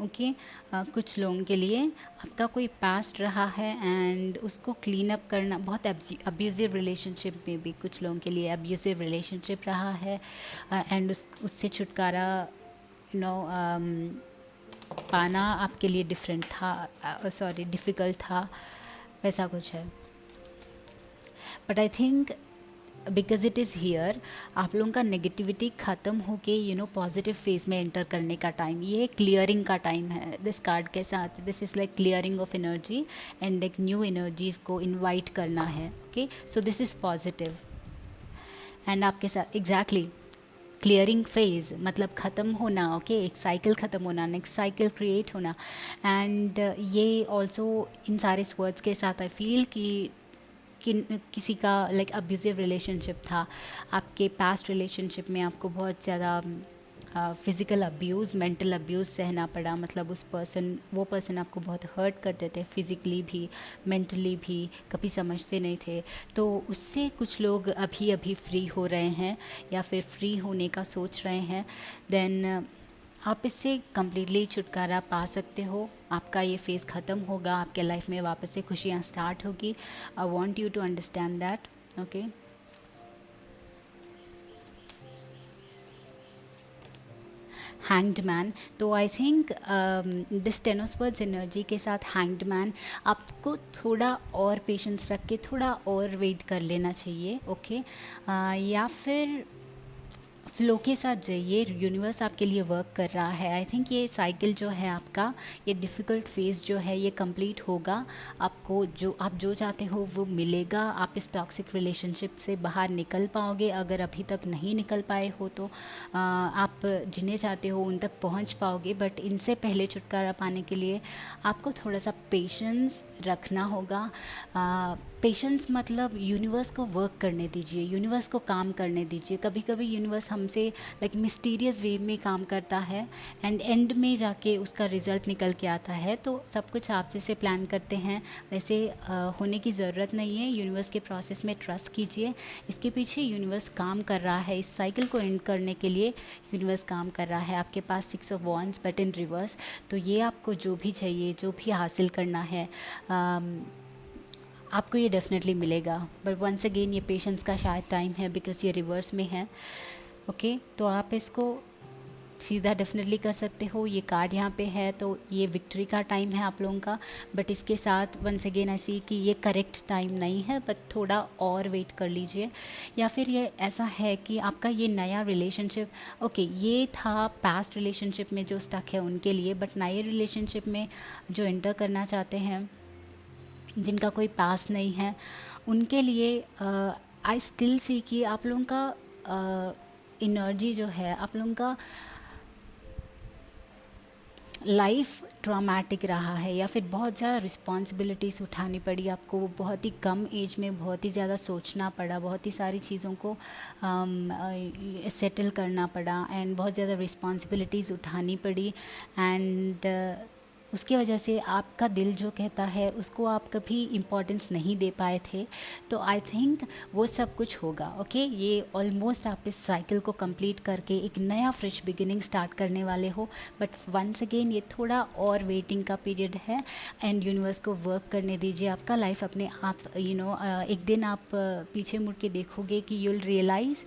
ओके, कुछ लोगों के लिए आपका कोई पास्ट रहा है, एंड उसको क्लीन अप करना, बहुत अब्यूज़िव रिलेशनशिप में भी कुछ लोगों के लिए अब्यूज़िव रिलेशनशिप रहा है, एंड उससे छुटकारा पाना आपके लिए डिफ़िकल्ट था, वैसा कुछ है। But I think because it is here, आप लोगों का नेगेटिविटी ख़त्म होके पॉजिटिव फेज में एंटर करने का टाइम, ये क्लियरिंग का टाइम है दिस कार्ड के साथ। This is like clearing of energy, and एक न्यू एनर्जीज को इनवाइट करना है। Okay, so this is positive. And आपके साथ एग्जैक्टली क्लियरिंग फेज मतलब ख़त्म होना। ओके, एक साइकिल ख़त्म होना, नेक्स्ट साइकिल क्रिएट होना। एंड ये ऑल्सो इन सारे वर्ड्स के साथ आई फील कि किसी का लाइक अब्यूज़िव रिलेशनशिप था, आपके पास्ट रिलेशनशिप में आपको बहुत ज़्यादा फिज़िकल अब्यूज़, मेंटल अब्यूज़ सहना पड़ा, मतलब वो पर्सन आपको बहुत हर्ट करते थे फिज़िकली भी, मेंटली भी, कभी समझते नहीं थे, तो उससे कुछ लोग अभी अभी फ्री हो रहे हैं या फिर फ्री होने का सोच रहे हैं, देन आप इससे कम्प्लीटली छुटकारा पा सकते हो। आपका ये फेज़ ख़त्म होगा, आपके लाइफ में वापस से खुशियाँ स्टार्ट होगी। I want you to understand that, okay. Hanged man, तो I think this ten of swords energy के साथ हैंग्ड मैन, आपको थोड़ा और पेशेंस रख के थोड़ा और वेट कर लेना चाहिए, ओके। या फिर फ्लो के साथ जाइए, यूनिवर्स आपके लिए वर्क कर रहा है। आई थिंक ये साइकिल जो है आपका, ये डिफ़िकल्ट फेज़ जो है ये कंप्लीट होगा। आपको जो चाहते हो वो मिलेगा। आप इस टॉक्सिक रिलेशनशिप से बाहर निकल पाओगे। अगर अभी तक नहीं निकल पाए हो तो आप जिन्हें चाहते हो उन तक पहुंच पाओगे, बट इनसे पहले छुटकारा पाने के लिए आपको थोड़ा सा पेशेंस रखना होगा। पेशेंस मतलब यूनिवर्स को वर्क करने दीजिए, यूनिवर्स को काम करने दीजिए। कभी कभी यूनिवर्स हमसे लाइक मिस्टीरियस वे में काम करता है एंड एंड में जाके उसका रिजल्ट निकल के आता है। तो सब कुछ आप जैसे प्लान करते हैं वैसे होने की ज़रूरत नहीं है। यूनिवर्स के प्रोसेस में ट्रस्ट कीजिए, इसके पीछे यूनिवर्स काम कर रहा है। इस साइकिल को एंड करने के लिए यूनिवर्स काम कर रहा है। आपके पास 6 of wands but in reverse, तो ये आपको जो भी चाहिए, जो भी हासिल करना है, आपको ये डेफिनेटली मिलेगा। बट वंस अगेन ये पेशेंस का शायद टाइम है, बिकॉज ये रिवर्स में है, ओके। तो आप इसको सीधा डेफिनेटली कर सकते हो। ये कार्ड यहाँ पे है तो ये विक्ट्री का टाइम है आप लोगों का, बट इसके साथ वंस अगेन ऐसी कि ये करेक्ट टाइम नहीं है, बट थोड़ा और वेट कर लीजिए। या फिर ये ऐसा है कि आपका ये नया रिलेशनशिप, ओके, ये था पास्ट रिलेशनशिप में जो स्टक है उनके लिए, बट नए रिलेशनशिप में जो एंटर करना चाहते हैं, जिनका कोई पास नहीं है, उनके लिए आई स्टिल सी कि आप लोगों का एनर्जी जो है, आप लोगों का लाइफ ट्रॉमेटिक रहा है या फिर बहुत ज़्यादा रिस्पॉन्सिबिलिटीज़ उठानी पड़ी आपको। बहुत ही कम एज में बहुत ही ज़्यादा सोचना पड़ा, बहुत ही सारी चीज़ों को सेटल करना पड़ा एंड बहुत ज़्यादा रिस्पॉन्सिबिलिटीज़ उठानी पड़ी एंड उसकी वजह से आपका दिल जो कहता है उसको आप कभी इम्पोर्टेंस नहीं दे पाए थे। तो आई थिंक वो सब कुछ होगा, ओके। ये ऑलमोस्ट आप इस साइकिल को कंप्लीट करके एक नया फ्रेश बिगिनिंग स्टार्ट करने वाले हो, बट वंस अगेन ये थोड़ा और वेटिंग का पीरियड है एंड यूनिवर्स को वर्क करने दीजिए। आपका लाइफ अपने आप एक दिन आप पीछे मुड़ के देखोगे कि यूल रियलाइज़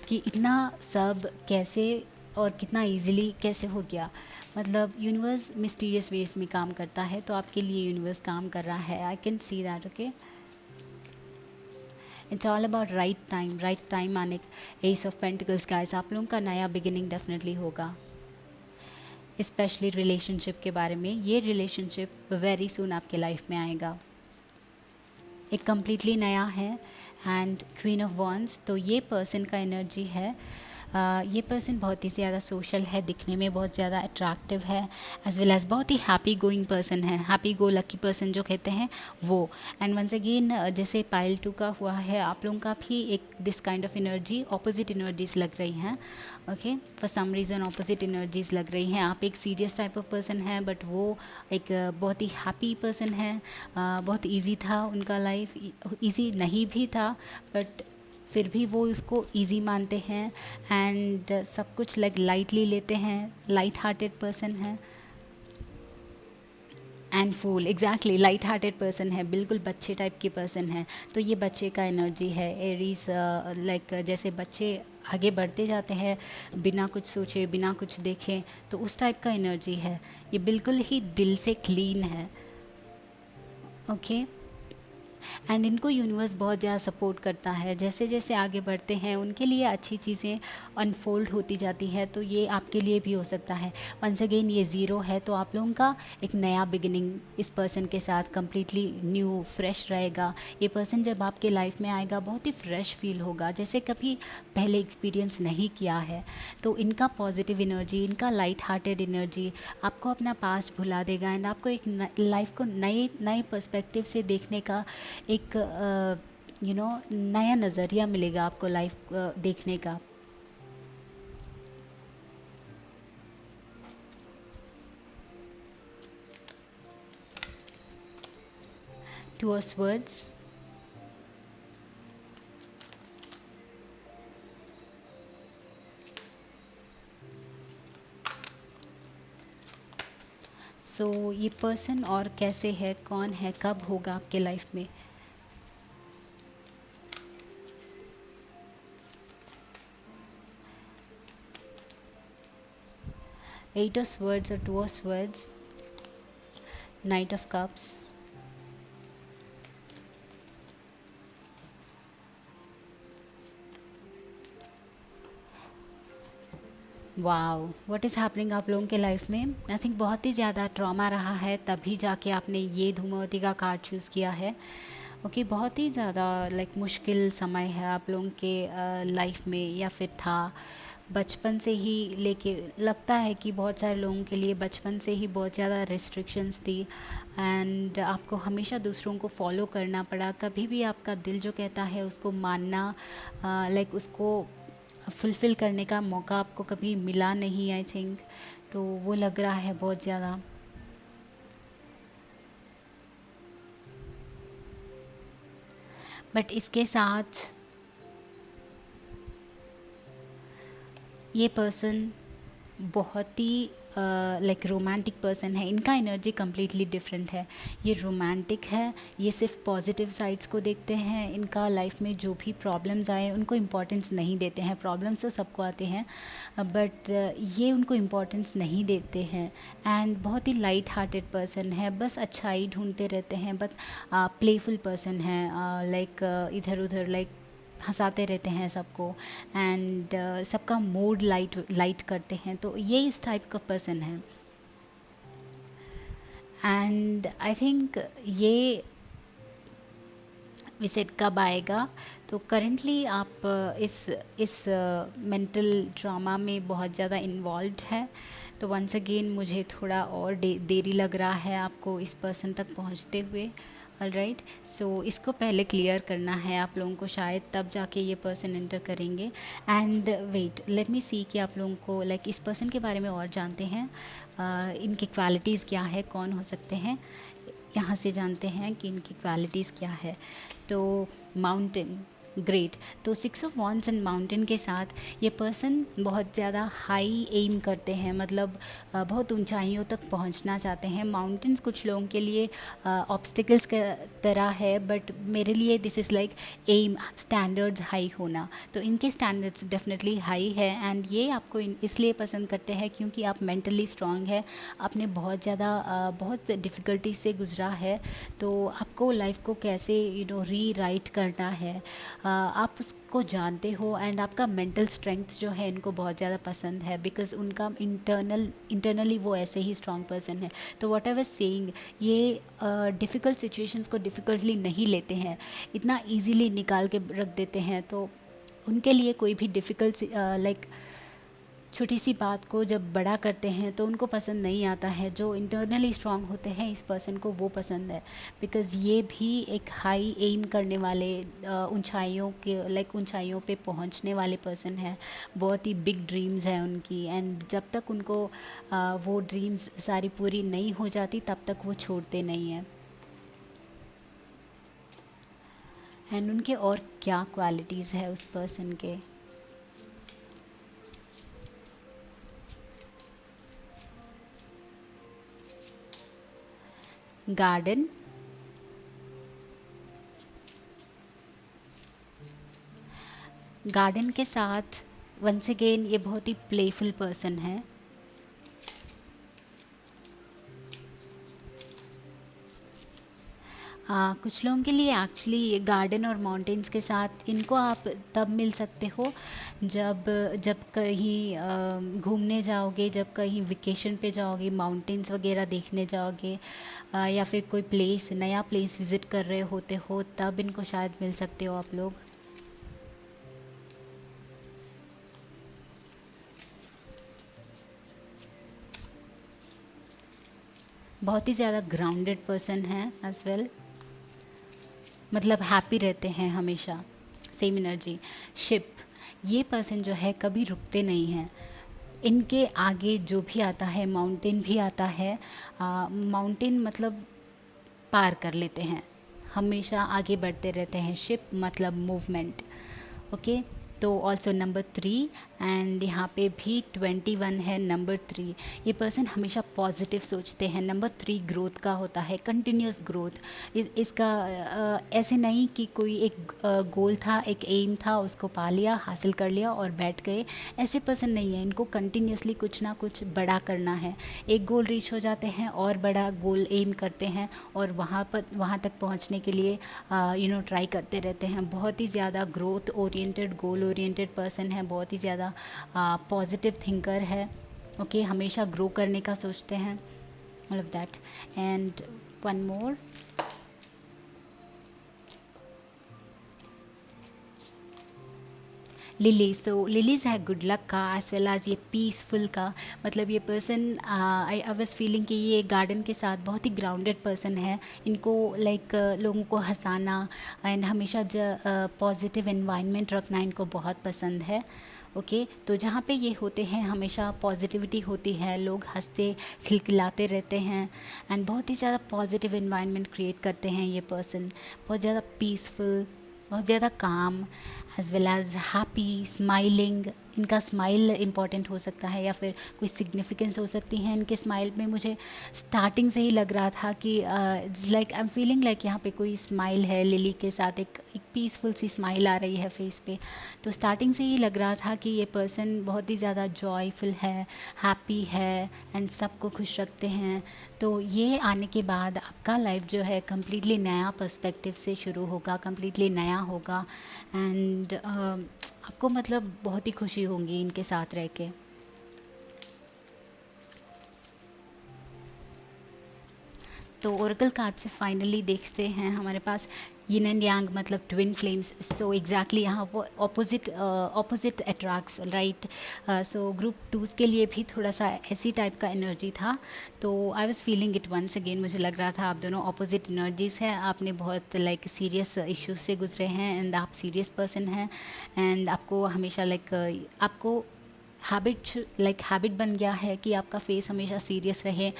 कि इतना सब कैसे और कितना इजीली कैसे हो गया। मतलब यूनिवर्स मिस्टीरियस वेज में काम करता है, तो आपके लिए यूनिवर्स काम कर रहा है। I can see that, okay. It's all about right time आने। एस ऑफ पेंटिकल्स गाइस, आप लोगों का नया बिगिनिंग डेफिनेटली होगा, स्पेशली रिलेशनशिप के बारे में। ये रिलेशनशिप वेरी सून आपके लाइफ में आएगा, एक कम्प्लीटली नया है। एंड क्वीन ऑफ वॉन्ड्स, तो ये पर्सन का एनर्जी है। ये पर्सन बहुत ही ज़्यादा सोशल है, दिखने में बहुत ज़्यादा अट्रैक्टिव है, एज वेल एज़ बहुत ही हैप्पी गोइंग पर्सन है, हैप्पी गो लकी पर्सन जो कहते हैं वो। एंड वंस अगेन जैसे पाइल 2 का हुआ है, आप लोगों का भी एक this kind of energy, opposite energies लग रही हैं, okay. For some reason opposite energies लग रही हैं। आप एक सीरियस टाइप ऑफ पर्सन है, बट वो एक बहुत ही हैप्पी पर्सन है। बहुत ईजी था उनका लाइफ, ईजी नहीं भी था बट फिर भी वो उसको इजी मानते हैं एंड सब कुछ लाइटली लेते हैं, लाइट हार्टेड पर्सन है। And fool, exactly light hearted person है, बिल्कुल बच्चे टाइप की पर्सन है। तो ये बच्चे का एनर्जी है। एरीज लाइक जैसे बच्चे आगे बढ़ते जाते हैं बिना कुछ सोचे, बिना कुछ देखे, तो उस टाइप का एनर्जी है। ये बिल्कुल ही दिल से क्लीन है, ओके। एंड इनको यूनिवर्स बहुत ज़्यादा सपोर्ट करता है। जैसे जैसे आगे बढ़ते हैं उनके लिए अच्छी चीज़ें अनफोल्ड होती जाती है, तो ये आपके लिए भी हो सकता है। वंस अगेन ये ज़ीरो है, तो आप लोगों का एक नया बिगिनिंग इस पर्सन के साथ कम्प्लीटली न्यू फ्रेश रहेगा। ये पर्सन जब आपके लाइफ में आएगा बहुत ही फ्रेश फील होगा, जैसे कभी पहले एक्सपीरियंस नहीं किया है। तो इनका पॉजिटिव एनर्जी, इनका लाइट हार्टेड एनर्जी आपको अपना पास्ट भुला देगा एंड आपको एक लाइफ को नए नए पर्सपेक्टिव से देखने का एक नया नज़रिया मिलेगा आपको लाइफ देखने का। Two of Swords, सो ये पर्सन और कैसे है, कौन है, कब होगा आपके लाइफ में? एट ऑफ स्वर्ड्स और two of swords, night of cups, wow, what is happening आप लोगों के लाइफ में? आई थिंक बहुत ही ज़्यादा ट्रॉमा रहा है, तभी जाके आपने ये धूमावती का कार्ड चूज़ किया है। ओके, बहुत ही ज़्यादा लाइक मुश्किल समय है आप लोगों के लाइफ में, या फिर था बचपन से ही लेके। लगता है कि बहुत सारे लोगों के लिए बचपन से ही बहुत ज़्यादा रिस्ट्रिक्शंस थी, एंड आपको हमेशा दूसरों को फॉलो करना पड़ा। कभी भी आपका दिल जो कहता है उसको मानना, लाइक उसको फुलफ़िल करने का मौका आपको कभी मिला नहीं, आई थिंक। तो वो लग रहा है बहुत ज़्यादा। बट इसके साथ ये पर्सन बहुत ही लाइक रोमांटिक पर्सन है। इनका एनर्जी कम्प्लीटली डिफरेंट है। ये रोमांटिक है, ये सिर्फ पॉजिटिव साइड्स को देखते हैं। इनका लाइफ में जो भी प्रॉब्लम्स आए उनको इम्पोर्टेंस नहीं देते हैं। प्रॉब्लम्स तो सबको आते हैं, बट ये उनको इम्पोर्टेंस नहीं देते हैं। एंड बहुत ही लाइट हार्टेड पर्सन है, बस अच्छाई ढूंढते रहते हैं। बस प्लेफुल पर्सन है, लाइक इधर उधर लाइक हंसाते रहते हैं सबको, एंड सबका मूड लाइट लाइट करते हैं। तो ये इस टाइप का पर्सन है। एंड आई थिंक ये विजिट कब आएगा? तो करंटली आप इस मेंटल ड्रामा में बहुत ज़्यादा इन्वॉल्व है। तो वंस अगेन मुझे थोड़ा और देरी लग रहा है आपको इस पर्सन तक पहुंचते हुए। ऑलराइट, सो इसको पहले क्लियर करना है आप लोगों को, शायद तब जाके ये पर्सन एंटर करेंगे। एंड वेट, लेट मी सी कि आप लोगों को लाइक इस पर्सन के बारे में और जानते हैं। इनकी क्वालिटीज़ क्या है, कौन हो सकते हैं, यहाँ से जानते हैं कि इनकी क्वालिटीज़ क्या है। तो माउंटेन, ग्रेट। तो six of wands and mountain के साथ ये पर्सन बहुत ज़्यादा हाई एम करते हैं, मतलब बहुत ऊंचाइयों तक पहुंचना चाहते हैं। माउंटेन्स कुछ लोगों के लिए ऑब्स्टिकल्स की तरह है, बट मेरे लिए this is like um, standards high होना। तो इनके स्टैंडर्ड्स डेफिनेटली हाई है, एंड ये आपको इसलिए पसंद करते हैं क्योंकि आप मेंटली स्ट्रांग है। आपने बहुत ज़्यादा बहुत डिफ़िकल्टी से गुजरा है, तो आपको लाइफ को कैसे री राइट करना है, आप उसको जानते हो। एंड आपका मेंटल स्ट्रेंथ जो है इनको बहुत ज़्यादा पसंद है, बिकॉज उनका इंटरनली वो ऐसे ही स्ट्रॉन्ग पर्सन है। तो व्हाट आई वाज सेइंग, ये डिफ़िकल्ट सिचुएशंस को डिफ़िकल्टली नहीं लेते हैं, इतना इजीली निकाल के रख देते हैं। तो उनके लिए कोई भी डिफ़िकल्ट लाइक छोटी सी बात को जब बड़ा करते हैं तो उनको पसंद नहीं आता है। जो इंटरनली स्ट्रांग होते हैं इस पर्सन को वो पसंद है, बिकॉज़ ये भी एक हाई एम करने वाले, ऊंचाइयों के लाइक ऊंचाइयों पे पहुंचने वाले पर्सन है। बहुत ही बिग ड्रीम्स है उनकी, एंड जब तक उनको वो ड्रीम्स सारी पूरी नहीं हो जाती तब तक वो छोड़ते नहीं हैं। एंड उनके और क्या क्वालिटीज़ है उस पर्सन के? गार्डन, गार्डन के साथ वंस अगेन ये बहुत ही प्लेफुल पर्सन है। कुछ लोगों के लिए एक्चुअली गार्डन और माउंटेन्स के साथ इनको आप तब मिल सकते हो जब जब कहीं घूमने जाओगे, जब कहीं वेकेशन पे जाओगे, माउंटेन्स वगैरह देखने जाओगे, या फिर कोई प्लेस, नया प्लेस विज़िट कर रहे होते हो, तब इनको शायद मिल सकते हो आप लोग। बहुत ही ज़्यादा ग्राउंडेड पर्सन है एज वेल, मतलब हैप्पी रहते हैं हमेशा, सेम एनर्जी। शिप, ये पर्सन जो है कभी रुकते नहीं हैं। इनके आगे जो भी आता है, माउंटेन भी आता है, माउंटेन मतलब पार कर लेते हैं। हमेशा आगे बढ़ते रहते हैं। शिप मतलब मूवमेंट। ओके, तो ऑल्सो नंबर 3, एंड यहाँ पे भी 21 है नंबर 3। ये पर्सन हमेशा पॉजिटिव सोचते हैं। नंबर 3 ग्रोथ का होता है, कंटिन्यूस ग्रोथ। इसका ऐसे नहीं कि कोई एक गोल था, एक एम था, उसको पा लिया, हासिल कर लिया और बैठ गए। ऐसे पर्सन नहीं है, इनको कंटिन्यूसली कुछ ना कुछ बड़ा करना है। एक गोल रीच हो जाते हैं और बड़ा गोल एम करते हैं और वहाँ तक पहुँचने के लिए ट्राई करते रहते हैं। बहुत ही ज़्यादा growth oriented, goal oriented person है, बहुत ही ज़्यादा पॉजिटिव थिंकर है। ओके, हमेशा ग्रो करने का सोचते हैं, all of that. And one more, lilies. तो लिलीज है गुड लक का एज वेल एज ये पीसफुल का। मतलब ये पर्सन, आई वॉज फीलिंग कि ये गार्डन के साथ बहुत ही ग्राउंडेड पर्सन है। इनको लाइक लोगों को हंसाना एंड हमेशा पॉजिटिव एनवायरनमेंट रखना इनको बहुत पसंद है। ओके, तो जहाँ पे ये होते हैं हमेशा पॉजिटिविटी होती है, लोग हंसते खिलखिलाते रहते हैं एंड बहुत ही ज़्यादा पॉजिटिव एनवायरनमेंट क्रिएट करते हैं ये पर्सन। बहुत ज़्यादा पीसफुल, बहुत ज़्यादा calm, as well as happy, smiling. इनका स्माइल इम्पॉर्टेंट हो सकता है या फिर कोई सिग्निफिकेंस हो सकती है इनके स्माइल में। मुझे स्टार्टिंग से ही लग रहा था कि like I am feeling like यहाँ पे कोई स्माइल है लिली के साथ, एक पीसफुल सी स्माइल आ रही है फेस पे। तो स्टार्टिंग से ही लग रहा था कि ये पर्सन बहुत ही ज़्यादा जॉयफुल है, हैप्पी है एंड सबको खुश रखते हैं। तो ये आने के बाद आपका लाइफ जो है कम्प्लीटली नया पर्सपेक्टिव से शुरू होगा, कम्प्लीटली नया होगा एंड आपको मतलब बहुत ही खुशी होंगी इनके साथ रह के। तो ओरेकल कार्ड से फाइनली देखते हैं हमारे पास यिन एंड यांग मतलब ट्विन फ्लेम्स। सो एग्जैक्टली यहाँ वो opposite attracts, right. So group 2 के लिए भी थोड़ा सा ऐसी टाइप का एनर्जी था। तो I was feeling it once again. मुझे लग रहा था आप दोनों ऑपोजिट एनर्जीज़ हैं। आपने बहुत लाइक सीरियस इश्यूज से गुजरे हैं एंड आप सीरियस पर्सन हैं एंड आपको हमेशा लाइक आपको हैबिट बन गया है कि आपका फेस हमेशा सीरियस रहे।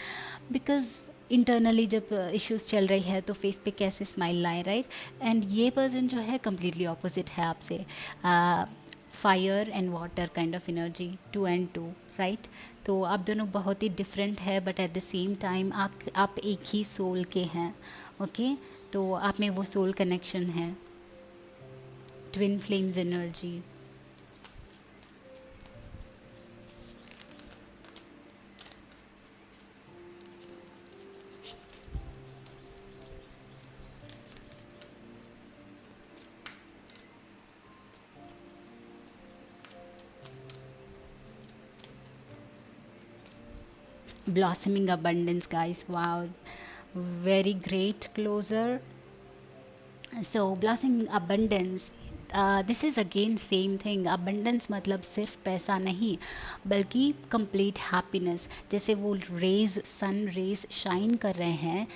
बिकॉज इंटरनली जब इश्यूज चल रही है तो फेस पे कैसे स्माइल लाएं, राइट। एंड ये पर्सन जो है कम्प्लीटली ऑपोजिट है आपसे। Fire and water kind of energy, 2 and 2, right. तो आप दोनों बहुत ही डिफरेंट है but at the same time आप एक ही सोल के हैं। ओके, तो आप में वो सोल कनेक्शन है, twin flames energy. Blossoming abundance, guys. Wow, very great closer. So blossoming abundance, this is again same thing. Abundance मतलब सिर्फ पैसा नहीं बल्कि कंप्लीट हैप्पीनेस। जैसे वो रेज, सन रेज शाइन कर रहे हैं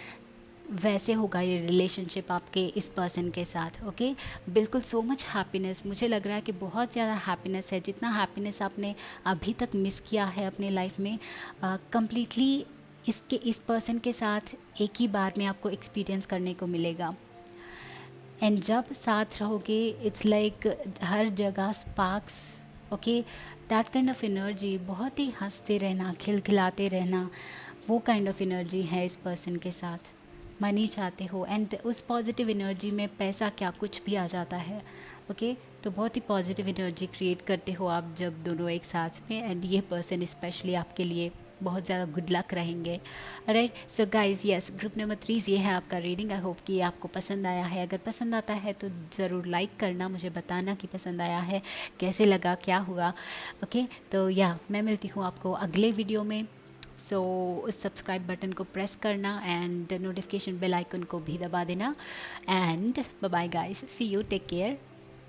वैसे होगा ये रिलेशनशिप आपके इस पर्सन के साथ। ओके, बिल्कुल सो मच हैप्पीनेस। मुझे लग रहा है कि बहुत ज़्यादा हैप्पीनेस है। जितना हैप्पीनेस आपने अभी तक मिस किया है अपने लाइफ में, कंप्लीटली इस पर्सन के साथ एक ही बार में आपको एक्सपीरियंस करने को मिलेगा। एंड जब साथ रहोगे इट्स लाइक हर जगह sparks. Okay, that kind of energy, बहुत ही हंसते रहना, खिलखिलाते रहना, वो काइंड ऑफ एनर्जी है इस पर्सन के साथ। मनी चाहते हो एंड उस पॉजिटिव एनर्जी में पैसा क्या कुछ भी आ जाता है। ओके, तो बहुत ही पॉजिटिव एनर्जी क्रिएट करते हो आप जब दोनों एक साथ में। एंड ये पर्सन स्पेशली आपके लिए बहुत ज़्यादा गुड लक रहेंगे, right. So guys, yes, group number 3 ये है आपका रीडिंग। आई होप कि ये आपको पसंद आया है। अगर पसंद आता है तो ज़रूर लाइक करना, मुझे बताना कि पसंद आया है, कैसे लगा, क्या हुआ। ओके, तो या मैं मिलती हूँ आपको अगले वीडियो में। सो उस सब्सक्राइब बटन को प्रेस करना एंड नोटिफिकेशन बेल आइकन को भी दबा देना। And bye bye guys, see you, take care.